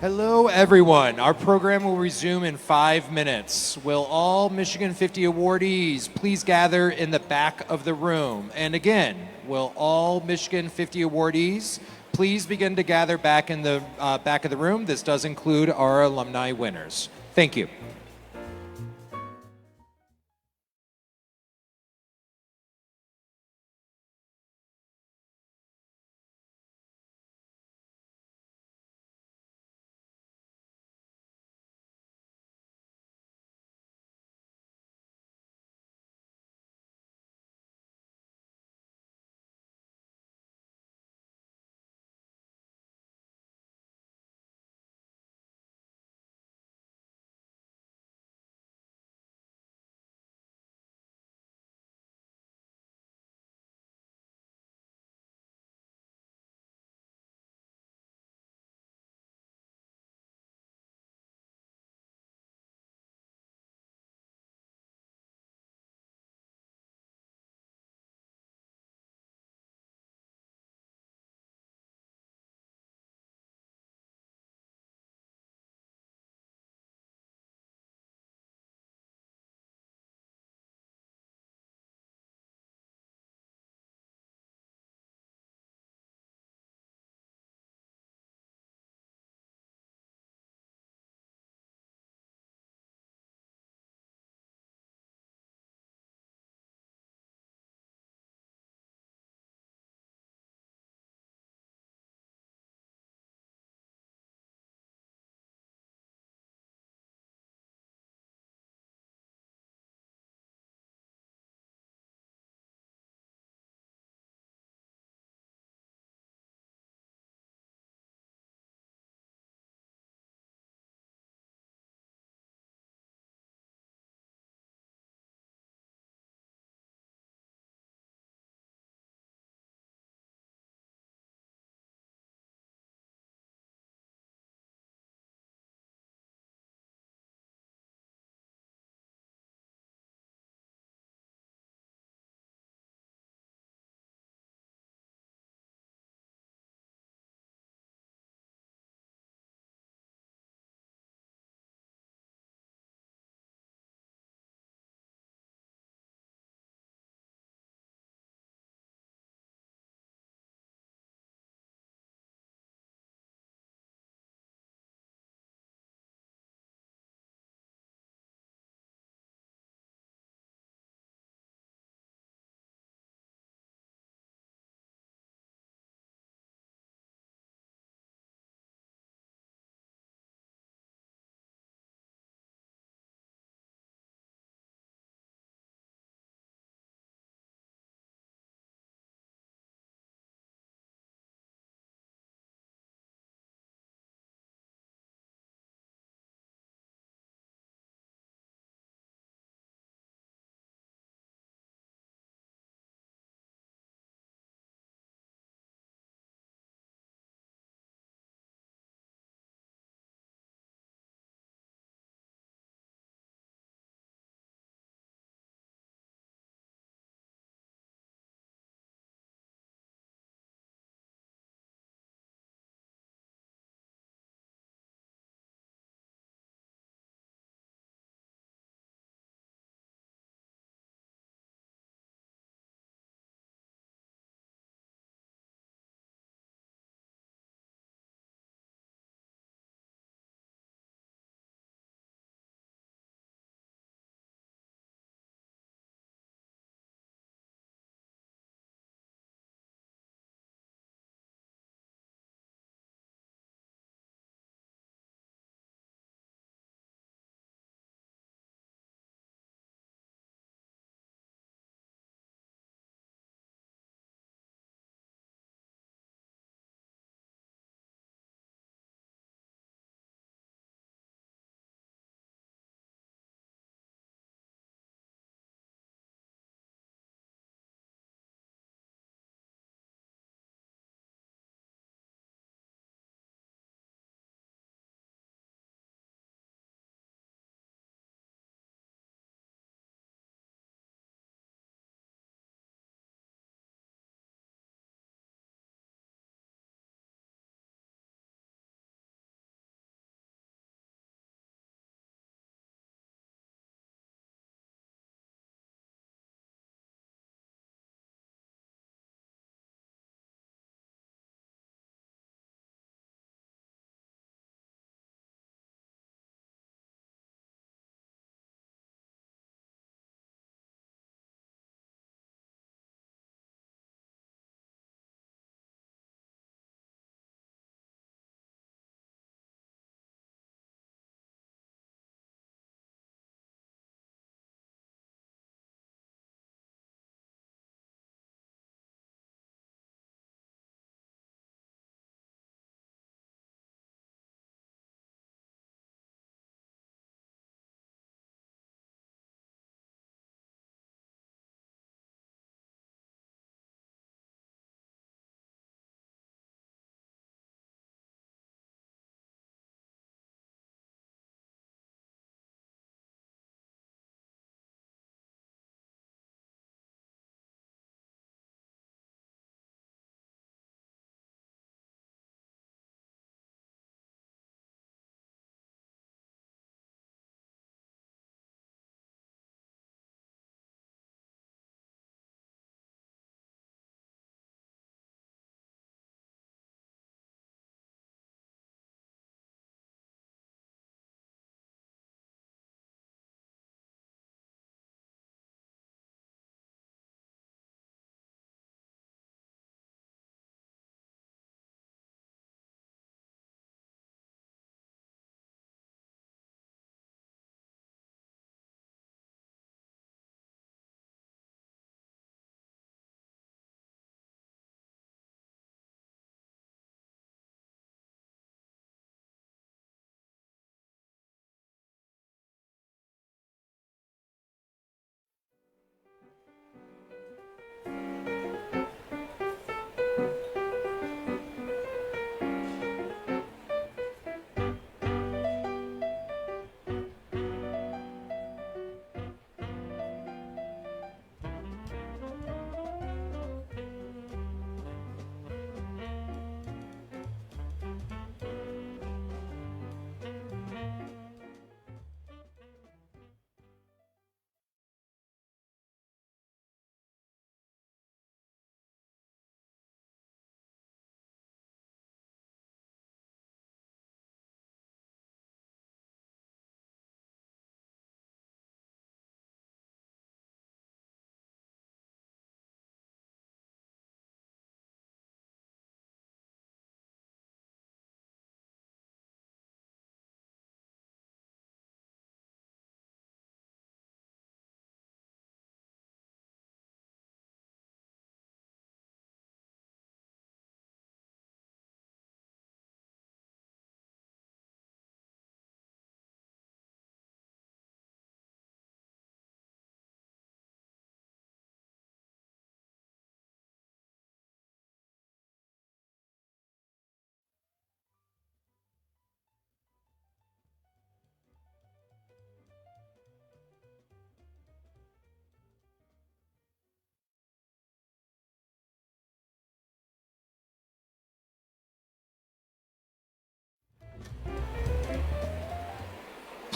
Hello, everyone. Our program will resume in 5 minutes. Will all Michigan 50 awardees please gather in the back of the room? And again, will all Michigan 50 awardees please begin to gather back in the back of the room? This does include our alumni winners. Thank you.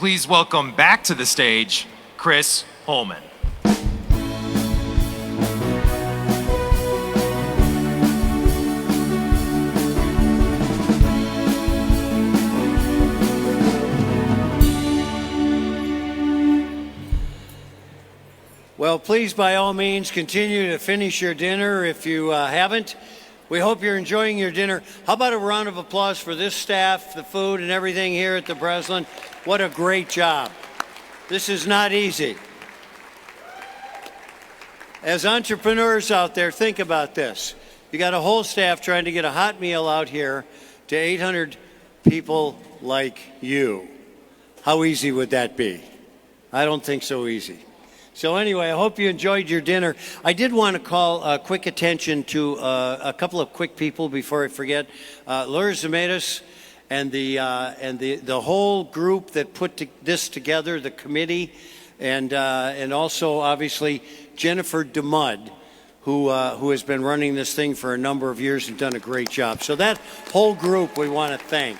please welcome back to the stage, Chris Holman. Well, please, by all means, continue to finish your dinner if you haven't. We hope you're enjoying your dinner. How about a round of applause for this staff, the food, and everything here at the Breslin? What a great job. This is not easy. As entrepreneurs out there, think about this. You got a whole staff trying to get a hot meal out here to 800 people like you. How easy would that be? I don't think so easy. So anyway, I hope you enjoyed your dinner. I did want to call quick attention to a couple of quick people before I forget. Laura Zemetis and the whole group that put this together, the committee, and also obviously Jennifer DeMudd, who has been running this thing for a number of years and done a great job. So that whole group we want to thank.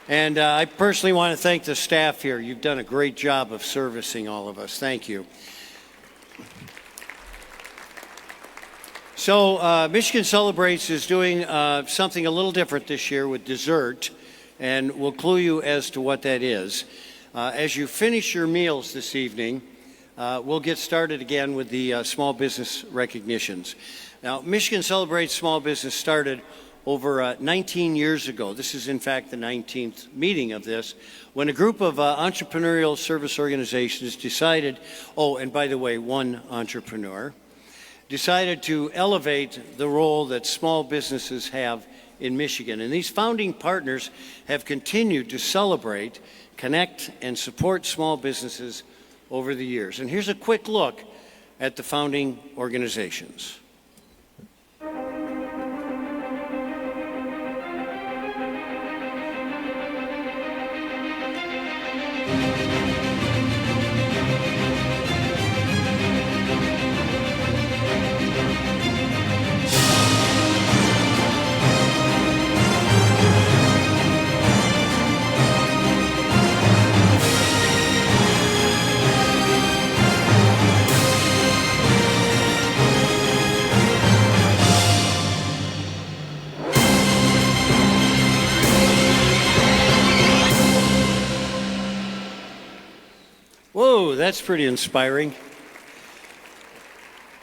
And I personally want to thank the staff here. You've done a great job of servicing all of us. Thank you. So Michigan Celebrates is doing something a little different this year with dessert, and we'll clue you as to what that is. As you finish your meals this evening, we'll get started again with the small business recognitions. Now, Michigan Celebrates Small Business started over 19 years ago. This is, in fact, the 19th meeting of this, when a group of entrepreneurial service organizations decided, oh, and by the way, one entrepreneur, decided to elevate the role that small businesses have in Michigan. And these founding partners have continued to celebrate, connect, and support small businesses over the years. And here's a quick look at the founding organizations. Whoa, that's pretty inspiring.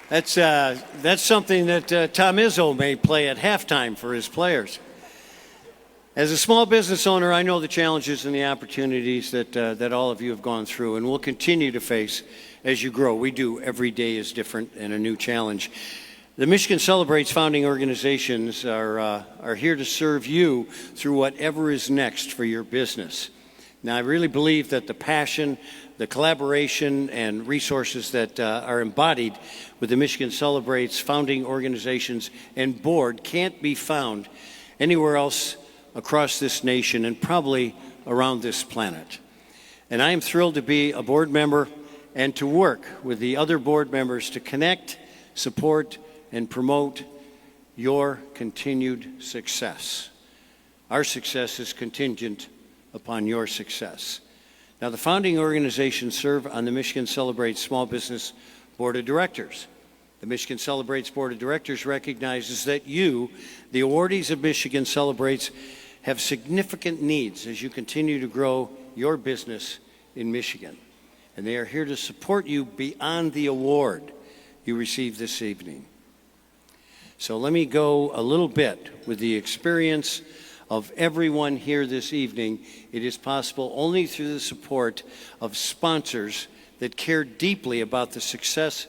That's something that Tom Izzo may play at halftime for his players. As a small business owner, I know the challenges and the opportunities that all of you have gone through and will continue to face as you grow. We do. Every day is different and a new challenge. The Michigan Celebrates founding organizations are here to serve you through whatever is next for your business. Now, I really believe that the passion, the collaboration, and resources that are embodied with the Michigan Celebrates founding organizations and board can't be found anywhere else across this nation and probably around this planet. And I am thrilled to be a board member and to work with the other board members to connect, support, and promote your continued success. Our success is contingent upon your success. Now, the founding organizations serve on the Michigan Celebrates Small Business Board of Directors. The Michigan Celebrates Board of Directors recognizes that you, the awardees of Michigan Celebrates, have significant needs as you continue to grow your business in Michigan. And they are here to support you beyond the award you received this evening. So let me go a little bit with the experience of everyone here this evening. It is possible only through the support of sponsors that care deeply about the success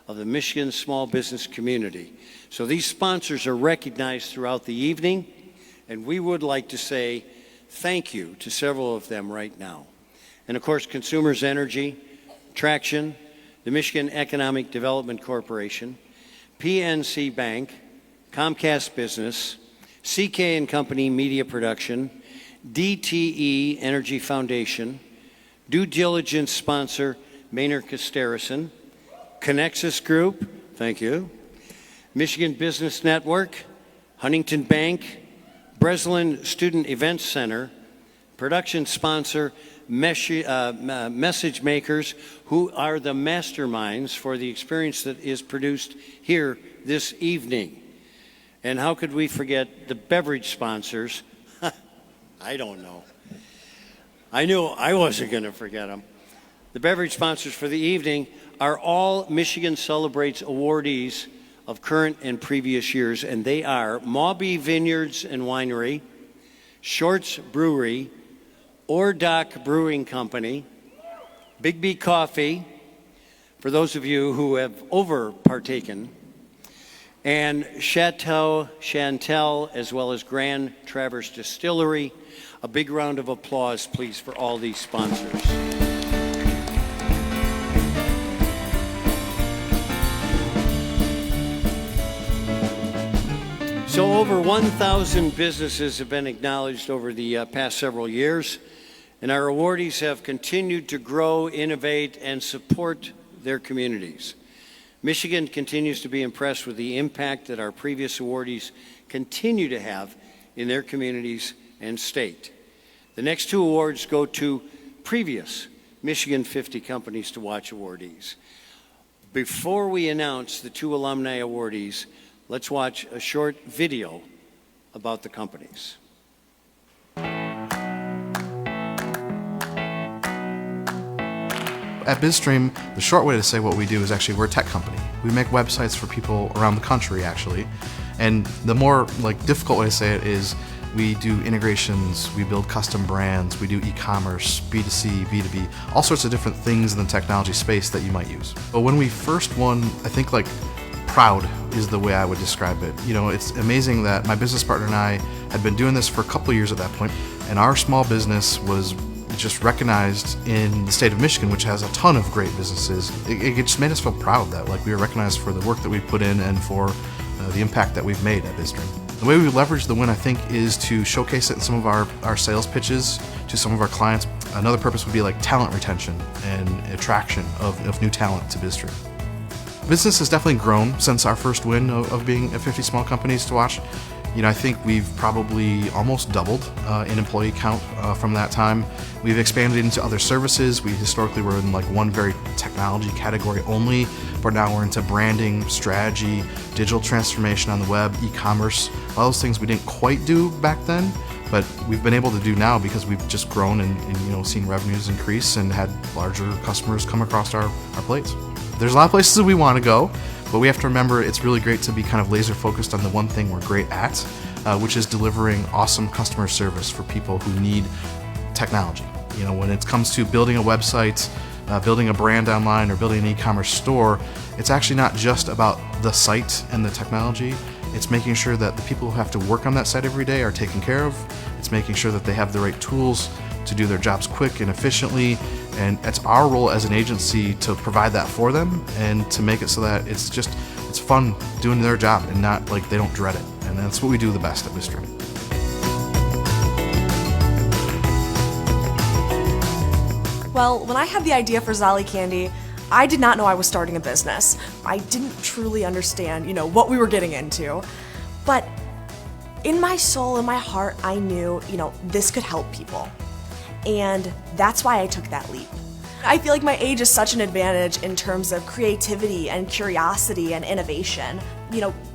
of the Michigan small business community. So these sponsors are recognized throughout the evening, and we would like to say thank you to several of them right now. And of course, Consumers Energy, Traction, the Michigan Economic Development Corporation, PNC Bank, Comcast Business, CK & Company Media Production, DTE Energy Foundation, Due Diligence Sponsor Maynard Casterison, Connexus Group, thank you, Michigan Business Network, Huntington Bank, Breslin Student Events Center, Production sponsor, Message Makers, who are the masterminds for the experience that is produced here this evening. And how could we forget the beverage sponsors? I don't know. I knew I wasn't going to forget them. The beverage sponsors for the evening are all Michigan Celebrates awardees of current and previous years, and they are Maubee Vineyards and Winery, Shorts Brewery, Ordock Brewing Company, Big B Coffee, for those of you who have over-partaken, and Chateau Chantel, as well as Grand Traverse Distillery. A big round of applause, please, for all these sponsors. So over 1,000 businesses have been acknowledged over the past several years, and our awardees have continued to grow, innovate, and support their communities. Michigan continues to be impressed with the impact that our previous awardees continue to have in their communities and state. The next two awards go to previous Michigan 50 Companies to Watch awardees. Before we announce the two alumni awardees, let's watch a short video about the companies. At BizStream, the short way to say what we do is actually we're a tech company. We make websites for people around the country, actually. And the more difficult way to say it is we do integrations, we build custom brands, we do e-commerce, B2C, B2B, all sorts of different things in the technology space that you might use. But when we first won, I think proud is the way I would describe it. You know, it's amazing that my business partner and I had been doing this for a couple of years at that point, and our small business was just recognized in the state of Michigan, which has a ton of great businesses. It just made us feel proud that we were recognized for the work that we put in and for the impact that we've made at BizStream. The way we leverage the win, I think, is to showcase it in some of our sales pitches to some of our clients. Another purpose would be talent retention and attraction of new talent to BizStream. Business has definitely grown since our first win of being at 50 Small Companies to Watch. You know, I think we've probably almost doubled in employee count from that time. We've expanded into other services. We historically were in one very technology category only, but now we're into branding, strategy, digital transformation on the web, e-commerce, all those things we didn't quite do back then, but we've been able to do now because we've just grown and seen revenues increase and had larger customers come across our plates. There's a lot of places that we want to go, but we have to remember it's really great to be kind of laser focused on the one thing we're great at, which is delivering awesome customer service for people who need technology. You know, when it comes to building a website, building a brand online, or building an e-commerce store, it's actually not just about the site and the technology. It's making sure that the people who have to work on that site every day are taken care of. It's making sure that they have the right tools to do their jobs quick and efficiently, and it's our role as an agency to provide that for them and to make it so that it's fun doing their job and not they don't dread it. And that's what we do the best at BizStream. Well, when I had the idea for Zolly Candy, I did not know I was starting a business. I didn't truly understand, what we were getting into. But in my soul, in my heart, I knew, this could help people. And that's why I took that leap. I feel like my age is such an advantage in terms of creativity and curiosity and innovation.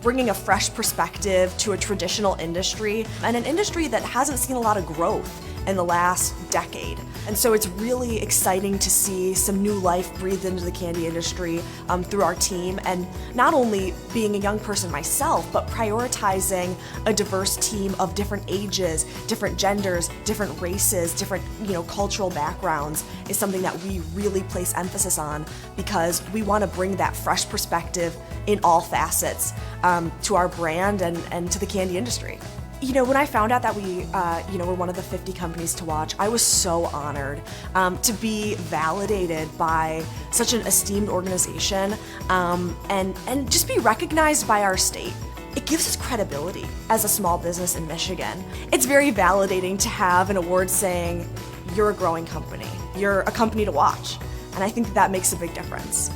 Bringing a fresh perspective to a traditional industry and an industry that hasn't seen a lot of growth in the last decade. And so it's really exciting to see some new life breathed into the candy industry through our team, and not only being a young person myself, but prioritizing a diverse team of different ages, different genders, different races, different cultural backgrounds is something that we really place emphasis on, because we want to bring that fresh perspective in all facets to our brand and to the candy industry. When I found out that we, were one of the 50 companies to watch, I was so honored to be validated by such an esteemed organization and just be recognized by our state. It gives us credibility as a small business in Michigan. It's very validating to have an award saying, you're a growing company, you're a company to watch, and I think that makes a big difference.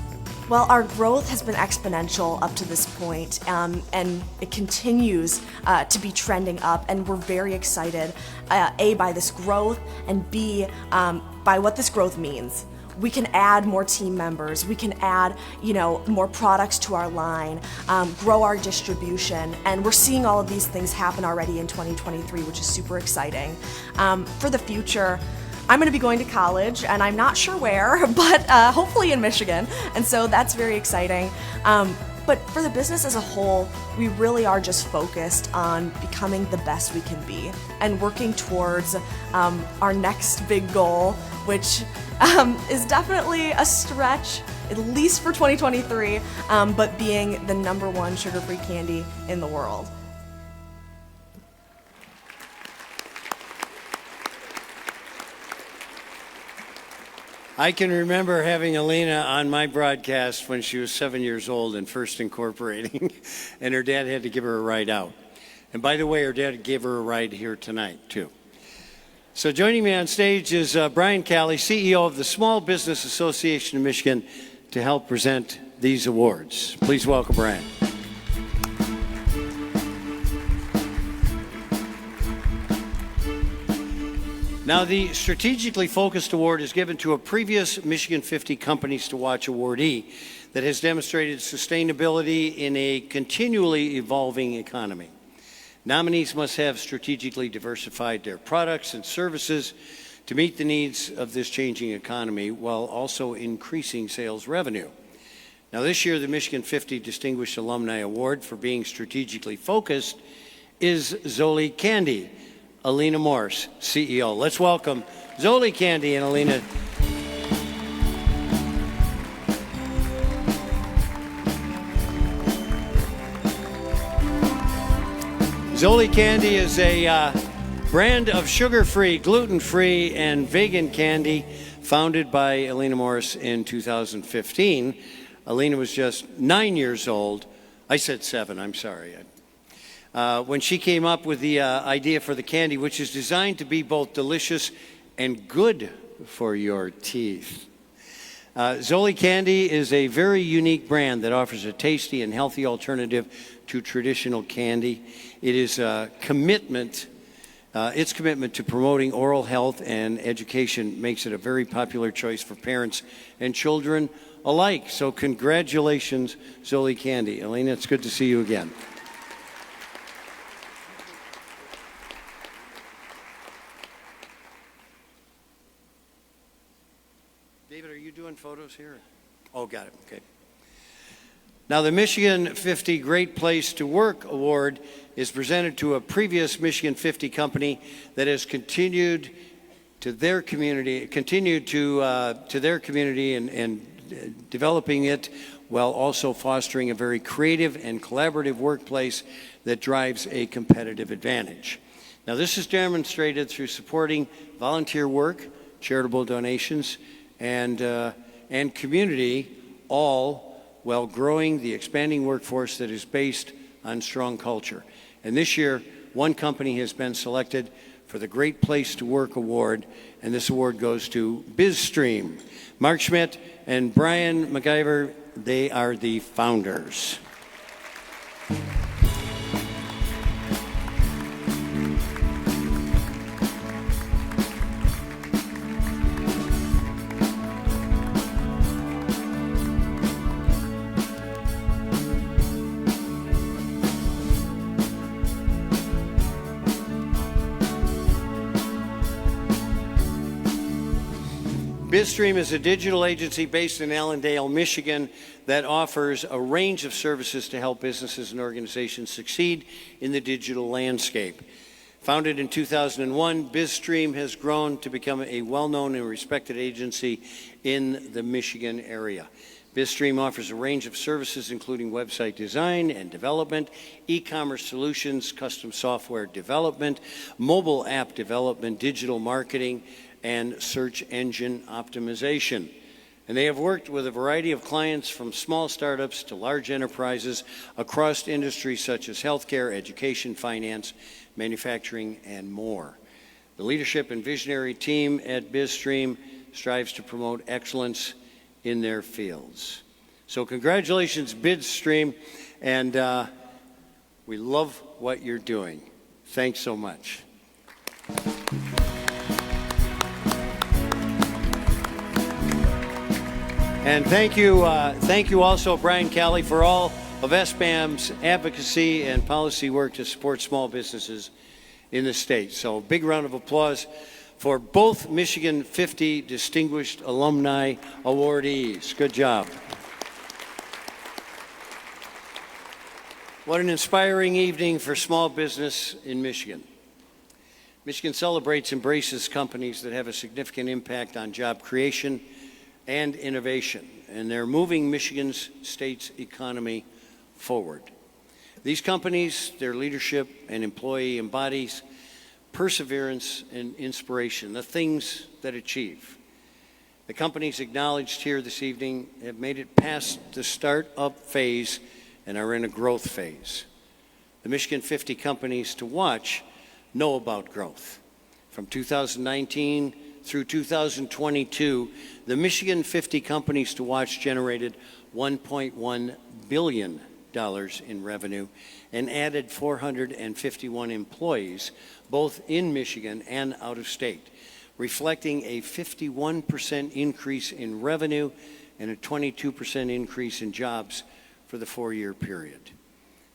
Well, our growth has been exponential up to this point, and it continues to be trending up, and we're very excited, A, by this growth, and B, by what this growth means. We can add more team members, we can add, more products to our line, grow our distribution, and we're seeing all of these things happen already in 2023, which is super exciting. For the future, I'm going to be going to college, and I'm not sure where, but hopefully in Michigan, and so that's very exciting. But for the business as a whole, we really are just focused on becoming the best we can be and working towards our next big goal, which is definitely a stretch, at least for 2023, but being the #1 sugar-free candy in the world. I can remember having Alina on my broadcast when she was 7 years old and first incorporating, and her dad had to give her a ride out. And by the way, her dad gave her a ride here tonight, too. So joining me on stage is Brian Calley, CEO of the Small Business Association of Michigan, to help present these awards. Please welcome Brian. Now, the Strategically Focused Award is given to a previous Michigan 50 Companies to Watch awardee that has demonstrated sustainability in a continually evolving economy. Nominees must have strategically diversified their products and services to meet the needs of this changing economy while also increasing sales revenue. Now, this year, the Michigan 50 Distinguished Alumni Award for being strategically focused is Zoli Candy, Alina Morse, CEO. Let's welcome Zoli Candy and Alina. Zoli Candy is a brand of sugar-free, gluten-free, and vegan candy founded by Alina Morse in 2015. Alina was just 9 years old. I said 7, I'm sorry. When she came up with the idea for the candy, which is designed to be both delicious and good for your teeth. Zoli Candy is a very unique brand that offers a tasty and healthy alternative to traditional candy. It is its commitment to promoting oral health and education makes it a very popular choice for parents and children alike. So congratulations, Zoli Candy. Alina, it's good to see you again. David, are you doing photos here? Oh, got it. Okay. Now, the Michigan 50 Great Place to Work Award is presented to a previous Michigan 50 company that has continued to their community, and developing it while also fostering a very creative and collaborative workplace that drives a competitive advantage. Now, this is demonstrated through supporting volunteer work, charitable donations, and community, all while growing the expanding workforce that is based on strong culture. And this year, one company has been selected for the Great Place to Work Award, and this award goes to BizStream. Mark Schmidt and Brian McIver, they are the founders. BizStream is a digital agency based in Allendale, Michigan, that offers a range of services to help businesses and organizations succeed in the digital landscape. Founded in 2001, BizStream has grown to become a well-known and respected agency in the Michigan area. BizStream offers a range of services including website design and development, e-commerce solutions, custom software development, mobile app development, digital marketing, and search engine optimization. And they have worked with a variety of clients from small startups to large enterprises across industries such as healthcare, education, finance, manufacturing, and more. The leadership and visionary team at BizStream strives to promote excellence in their fields. So congratulations, Bidstream, and we love what you're doing. Thanks so much. And thank you also, Brian Calley, for all of SBAM's advocacy and policy work to support small businesses in the state. So big round of applause for both Michigan 50 Distinguished Alumni Awardees. Good job. What an inspiring evening for small business in Michigan. Michigan Celebrates embraces companies that have a significant impact on job creation and innovation, and they're moving Michigan's state's economy forward. These companies, their leadership and employee embodies perseverance and inspiration, the things that achieve. The companies acknowledged here this evening have made it past the startup phase and are in a growth phase. The Michigan 50 companies to watch know about growth. From 2019 through 2022, the Michigan 50 companies to watch generated $1.1 billion in revenue and added 451 employees, both in Michigan and out of state, reflecting a 51% increase in revenue and a 22% increase in jobs for the 4-year period.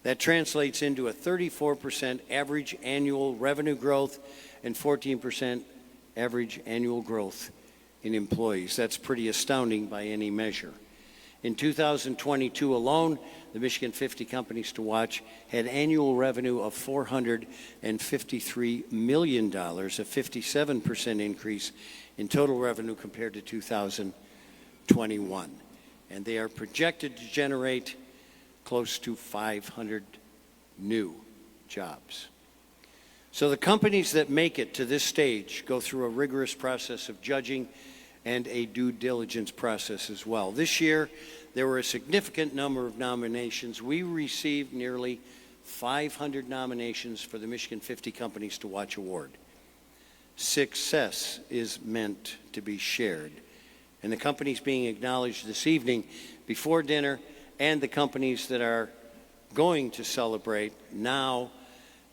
That translates into a 34% average annual revenue growth and 14% average annual growth in employees. That's pretty astounding by any measure. In 2022 alone, the Michigan 50 companies to watch had annual revenue of $453 million, a 57% increase in total revenue compared to 2021. And they are projected to generate close to 500 new jobs. So the companies that make it to this stage go through a rigorous process of judging and a due diligence process as well. This year, there were a significant number of nominations. We received nearly 500 nominations for the Michigan 50 Companies to Watch Award. Success is meant to be shared. And the companies being acknowledged this evening before dinner and the companies that are going to celebrate now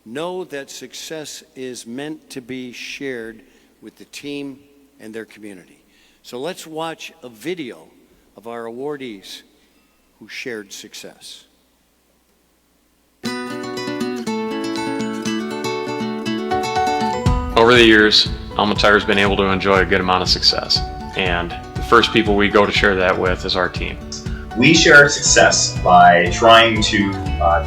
know that success is meant to be shared with the team and their community. So let's watch a video of our awardees who shared success. Over the years, Alma Tire's been able to enjoy a good amount of success, and the first people we go to share that with is our team. We share our success by trying to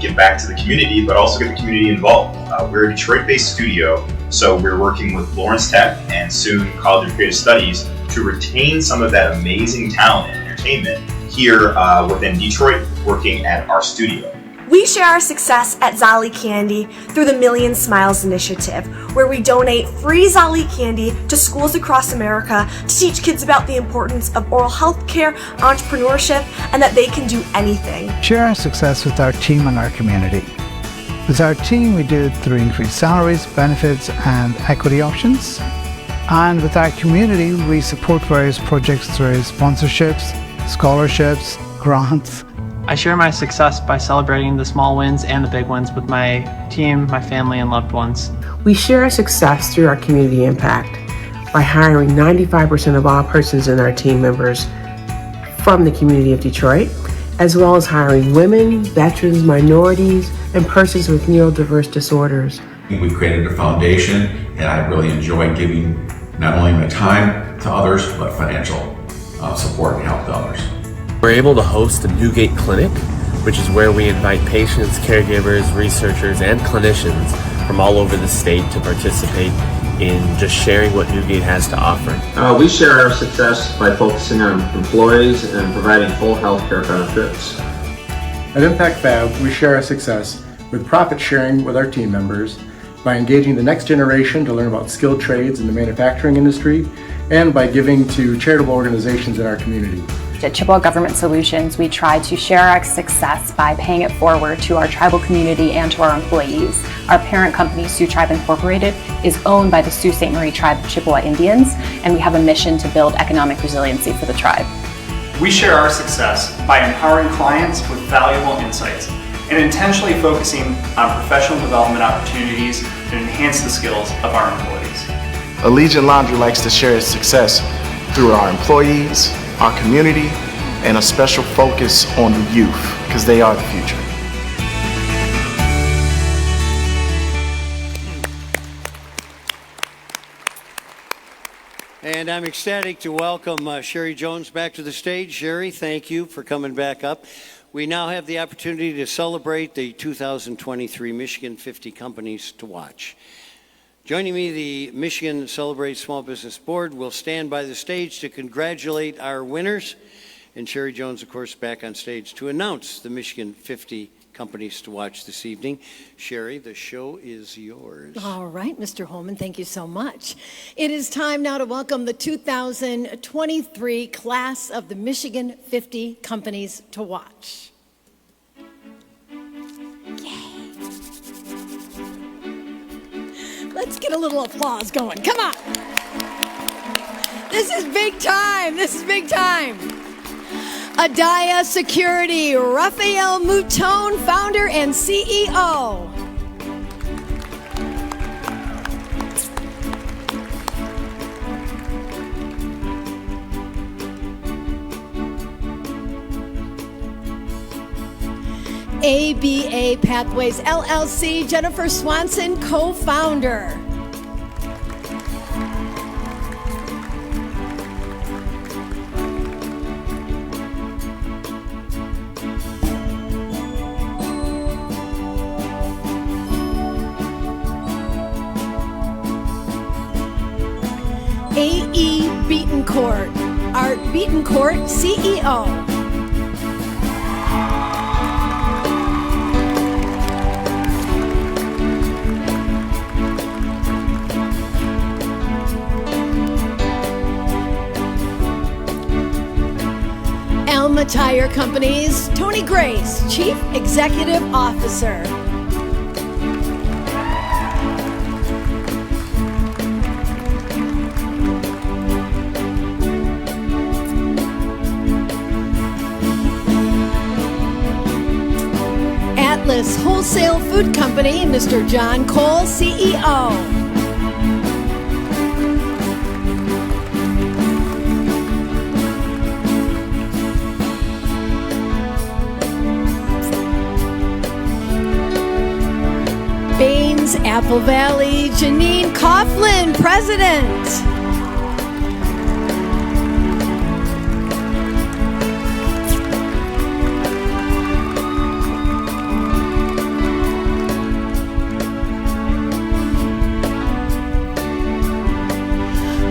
give back to the community, but also get the community involved. We're a Detroit-based studio, so we're working with Lawrence Tech and soon College of Creative Studies to retain some of that amazing talent and entertainment here within Detroit, working at our studio. We share our success at Zolly Candy through the Million Smiles Initiative, where we donate free Zolly candy to schools across America to teach kids about the importance of oral health care, entrepreneurship, and that they can do anything. Share our success with our team and our community. With our team, we do it through increased salaries, benefits, and equity options. And with our community, we support various projects through sponsorships, scholarships, grants. I share my success by celebrating the small wins and the big ones with my team, my family, and loved ones. We share our success through our community impact by hiring 95% of all persons in our team members from the community of Detroit, as well as hiring women, veterans, minorities, and persons with neurodiverse disorders. We've created a foundation, and I really enjoy giving not only my time to others, but financial support and help to others. We're able to host a Newgate Clinic, which is where we invite patients, caregivers, researchers, and clinicians from all over the state to participate in just sharing what Newgate has to offer. We share our success by focusing on employees and providing full health care benefits. At Impact Fab, we share our success with profit sharing with our team members by engaging the next generation to learn about skilled trades in the manufacturing industry and by giving to charitable organizations in our community. At Chippewa Government Solutions, we try to share our success by paying it forward to our tribal community and to our employees. Our parent company, Sioux Tribe Incorporated, is owned by the Sault Ste. Marie Tribe of Chippewa Indians, and we have a mission to build economic resiliency for the tribe. We share our success by empowering clients with valuable insights and intentionally focusing on professional development opportunities that enhance the skills of our employees. Allegiant Laundry likes to share its success through our employees, our community, and a special focus on the youth, because they are the future. And I'm ecstatic to welcome Sherry Jones back to the stage. Sherry, thank you for coming back up. We now have the opportunity to celebrate the 2023 Michigan 50 Companies to Watch. Joining me, the Michigan Celebrate Small Business Board will stand by the stage to congratulate our winners. And Sherry Jones, of course, back on stage to announce the Michigan 50 Companies to Watch this evening. Sherry, the show is yours. All right, Mr. Holman, thank you so much. It is time now to welcome the 2023 class of the Michigan 50 Companies to Watch. Yay! Let's get a little applause going. Come on. This is big time. This is big time. Adaya Security, Raphael Mouton, founder and CEO. ABA Pathways LLC, Jennifer Swanson, co-founder. A.E. Beatoncourt, Art Beatoncourt, CEO. Alma Tire Companies, Tony Grace, Chief Executive Officer. Atlas Wholesale Food Company, Mr. John Cole, CEO. Baines Apple Valley, Janine Coughlin, President.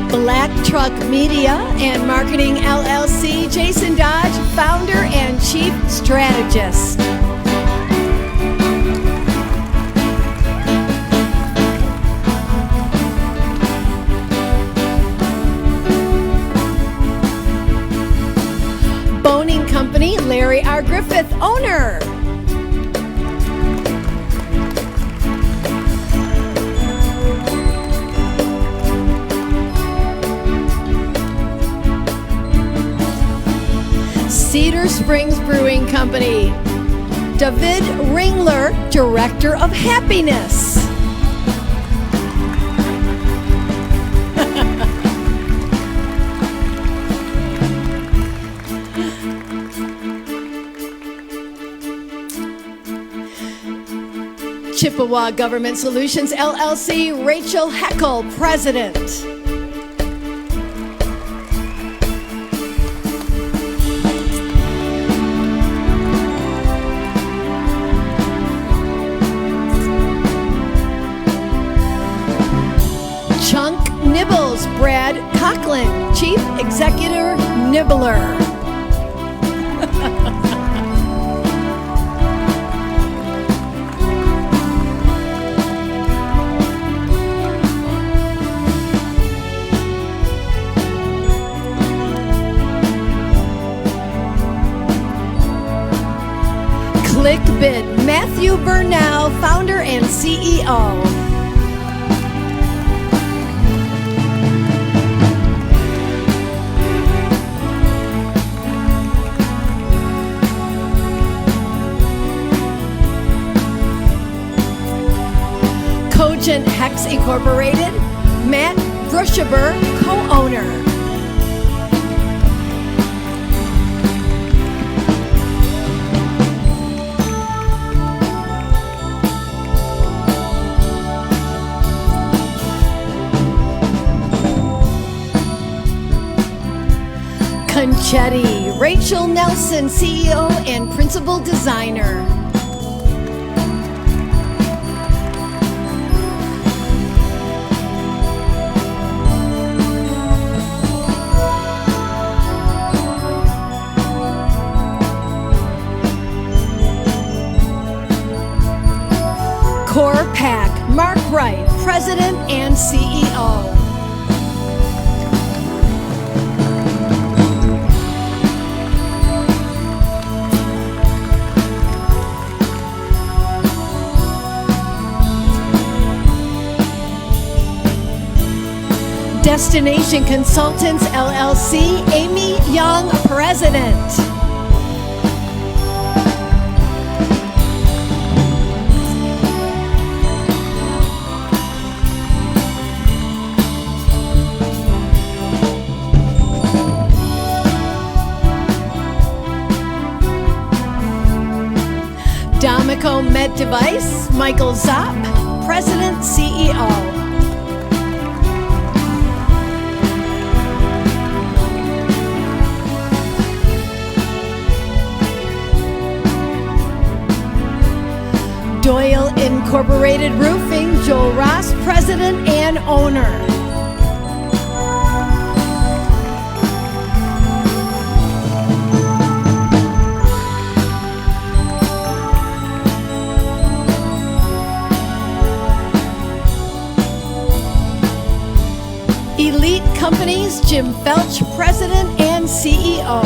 Black Truck Media and Marketing LLC, Jason Dodge, founder and chief strategist. Boning Company, Larry R. Griffith, owner. Cedar Springs Brewing Company, David Ringler, Director of Happiness. Chippewa Government Solutions LLC, Rachel Heckel, President. Chunk Nibbles, Brad Coughlin, Chief Executive Nibbler. ClickBid, Matthew Burnell, founder and CEO. Hex Incorporated, Matt Brushaber, co-owner. Conchetti, Rachel Nelson, CEO and Principal Designer. Core Pack, Mark Wright, President and CEO. Destination Consultants LLC, Amy Young, President. Domico Med Device, Michael Zopp, President, CEO. Doyle Incorporated Roofing, Joel Ross, President and owner. Elite Companies, Jim Felch, President and CEO.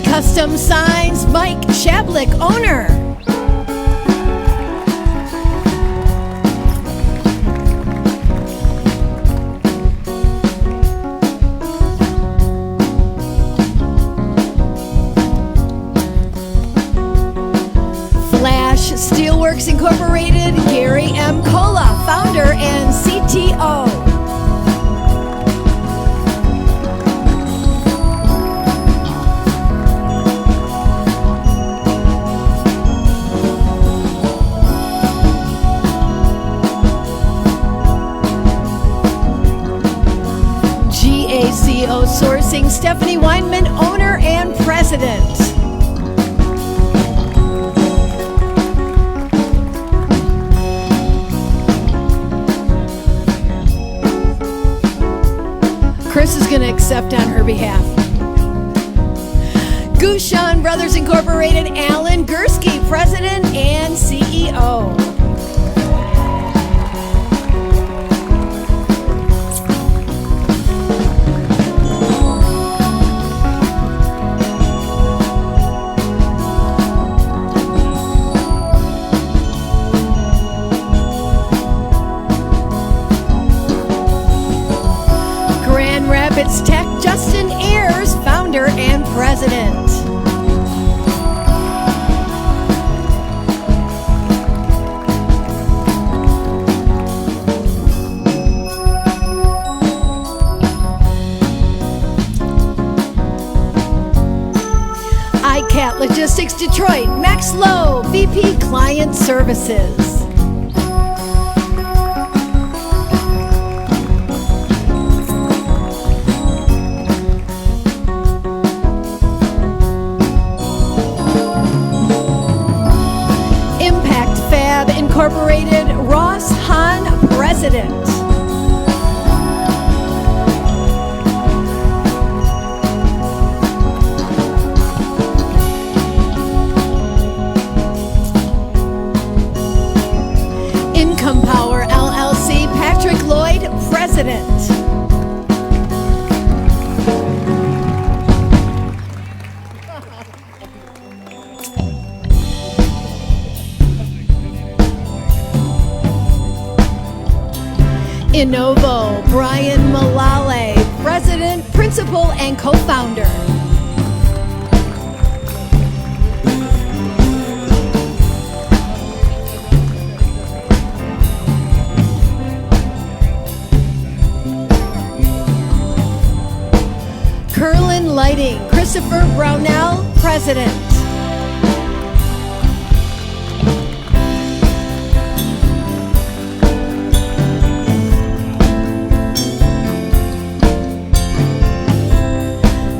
Custom Signs, Mike Shablick, owner. Flash Steelworks Incorporated, Gary M. Cola, founder and CTO. GACO Sourcing, Stephanie Weinman, owner and president. Chris is going to accept on her behalf. Gouchon Brothers Incorporated, Alan Gursky, president and CEO. Rapids Tech, Justin Ayers, founder and president. iCat Logistics Detroit, Max Lowe, VP Client Services. Incorporated, Ross Hahn, president. Income Power LLC, Patrick Lloyd, president. Innovo, Brian Malale, President, Principal, and Co-Founder. Curlin Lighting, Christopher Brownell, President.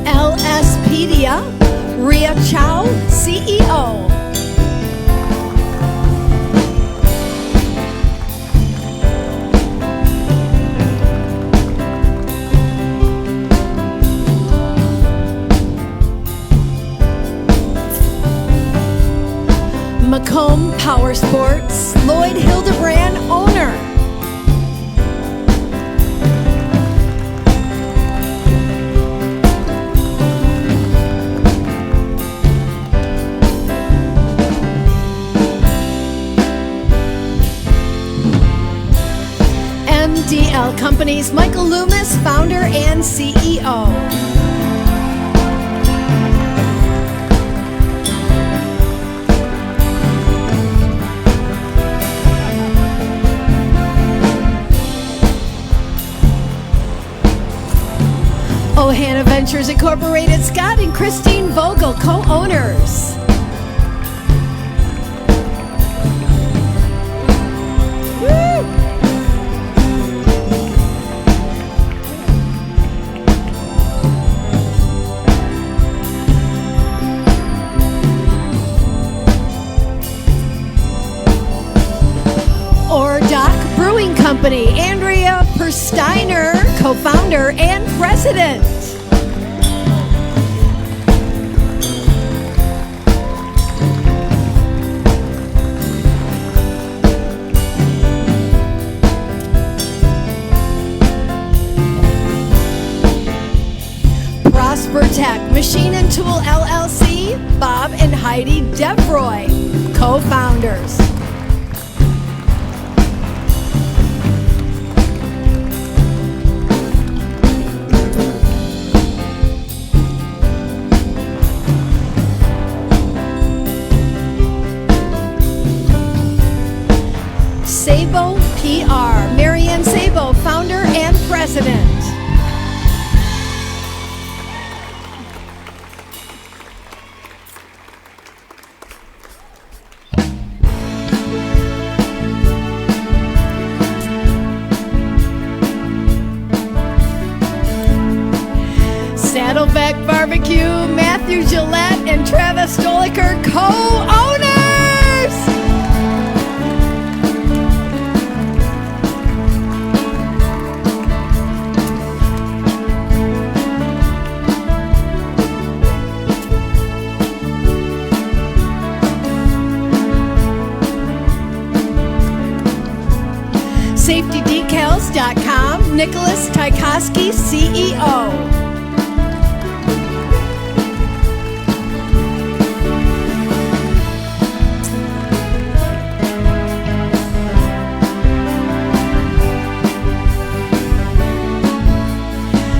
LSpedia, Ria Chow, CEO. Macomb Power Sports, Lloyd Hildebrand, owner. MDL Companies, Michael Loomis, founder and CEO. Ohana Ventures Incorporated, Scott and Christine Vogel, co-owners. Ordoc Brewing Company, Andrea Persteiner, co-founder and president. Prospertech Machine and Tool LLC, Bob and Heidi Devroy, co-founders. Sabo PR, Marianne Sabo, founder and president. Saddleback Barbecue, Matthew Gillette and Travis Stoliker, co-owners. SafetyDecals.com, Nicholas Tykowski, CEO.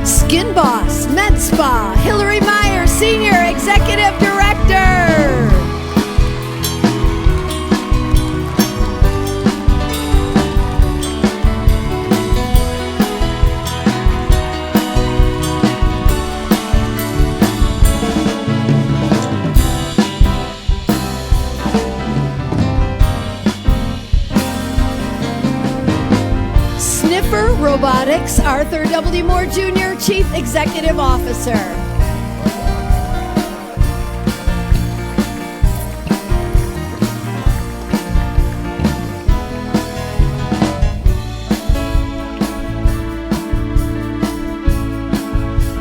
Skin Boss, Med Spa, Hillary Meyer, Senior Executive Director. Sniffer Robotics, Arthur W. Moore Jr., Chief Executive Officer.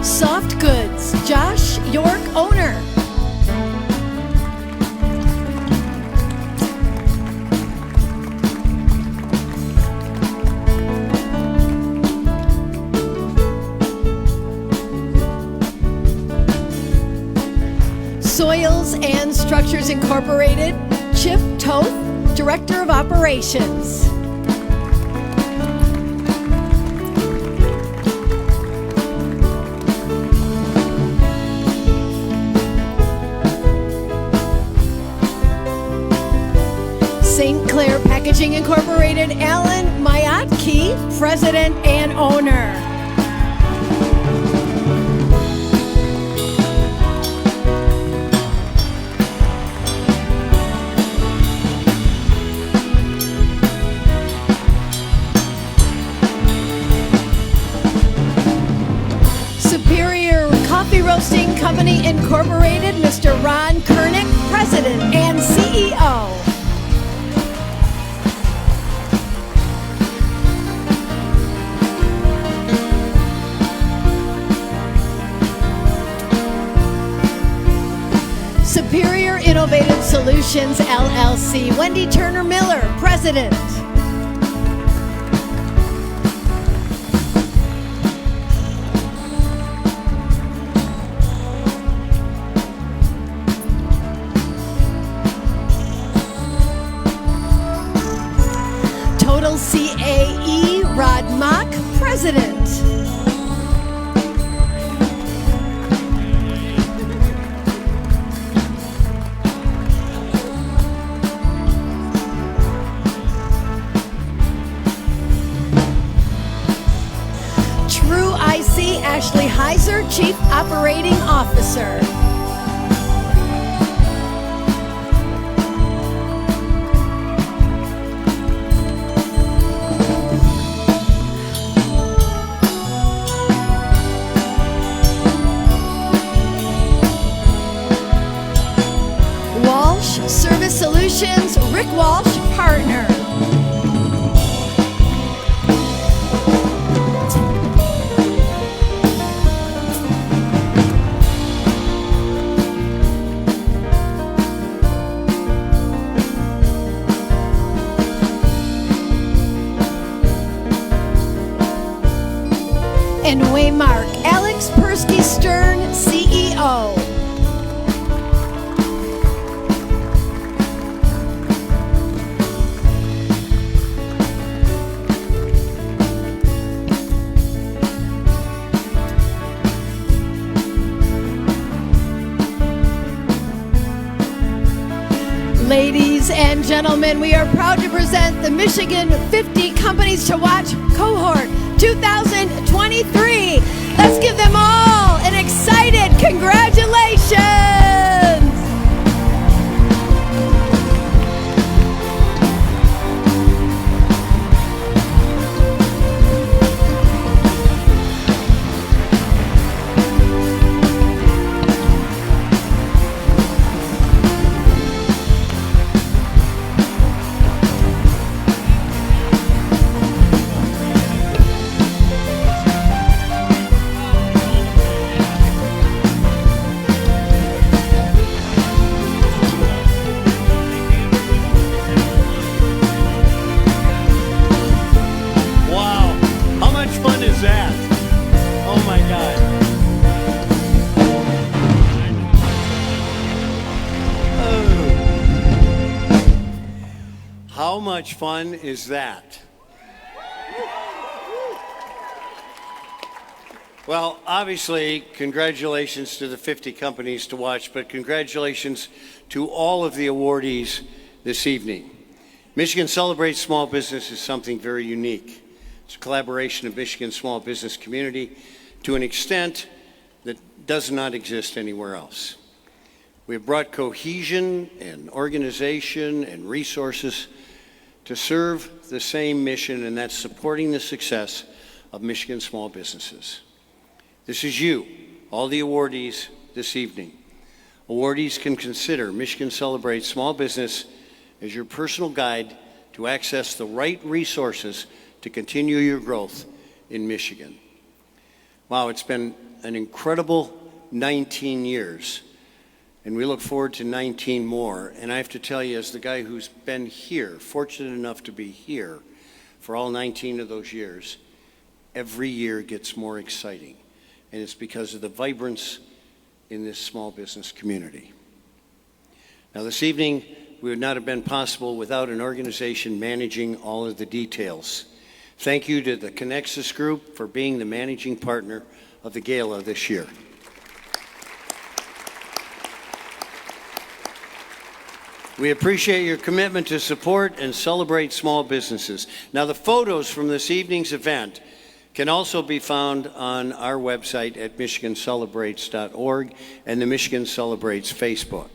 Soft Goods, Josh York, owner. Soils and Structures Incorporated, Chip Toth, Director of Operations. Packaging Incorporated, Alan Mayatki, President and Owner. Coffee Roasting Company Incorporated, Mr. Ron Kernick, President and CEO. Superior Innovative Solutions, LLC, Wendy Turner Miller, President. CAE, Rod Mock, President. True IC, Ashley Heiser, Chief Operating Officer. Service Solutions, Rick Walsh, partner. And Waymark, Alex Persky Stern, CEO. Ladies and gentlemen, we are proud to present the Michigan 50 Companies to Watch Cohort 2023. Let's give them all an excited congratulations! How much fun is that? Well, obviously, congratulations to the 50 companies to watch, but congratulations to all of the awardees this evening. Michigan Celebrates Small Business is something very unique. It's a collaboration of Michigan's small business community to an extent that does not exist anywhere else. We have brought cohesion and organization and resources to serve the same mission, and that's supporting the success of Michigan small businesses. This is you, all the awardees this evening. Awardees can consider Michigan Celebrates Small Business as your personal guide to access the right resources to continue your growth in Michigan. Wow, it's been an incredible 19 years. And we look forward to 19 more. And I have to tell you, as the guy who's been here, fortunate enough to be here for all 19 of those years, every year gets more exciting. And it's because of the vibrance in this small business community. Now, this evening, we would not have been possible without an organization managing all of the details. Thank you to the Connexus Group for being the managing partner of the Gala this year. We appreciate your commitment to support and celebrate small businesses. Now, the photos from this evening's event can also be found on our website at michigancelebrates.org and the Michigan Celebrates Facebook.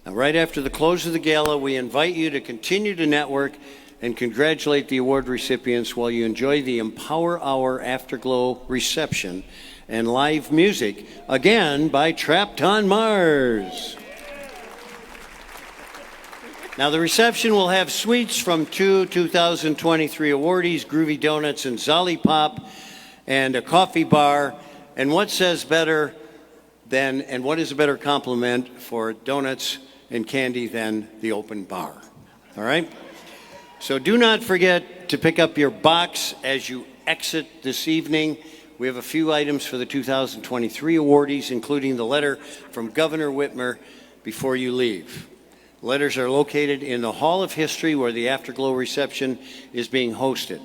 Now, right after the close of the gala, we invite you to continue to network and congratulate the award recipients while you enjoy the Empower Hour Afterglow reception and live music, again by Trapped on Mars. Now, the reception will have sweets from 2023 awardees, Groovy Donuts and Zolly Pop, and a coffee bar. And what says better than, and what is a better compliment for donuts and candy than the open bar? All right? So do not forget to pick up your box as you exit this evening. We have a few items for the 2023 awardees, including the letter from Governor Whitmer before you leave. Letters are located in the Hall of History where the Afterglow reception is being hosted.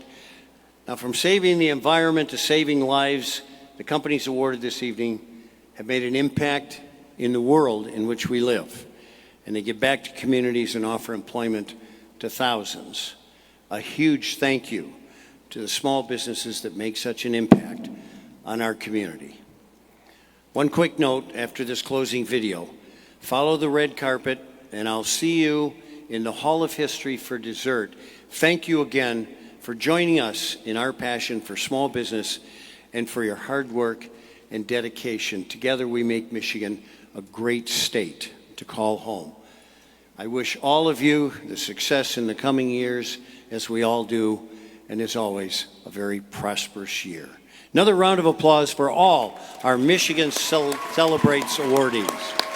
Now, from saving the environment to saving lives, the companies awarded this evening have made an impact in the world in which we live. And they give back to communities and offer employment to thousands. A huge thank you to the small businesses that make such an impact on our community. One quick note after this closing video. Follow the red carpet, and I'll see you in the Hall of History for dessert. Thank you again for joining us in our passion for small business and for your hard work and dedication. Together we make Michigan a great state to call home. I wish all of you the success in the coming years, as we all do, and as always, a very prosperous year. Another round of applause for all our Michigan Celebrates awardees.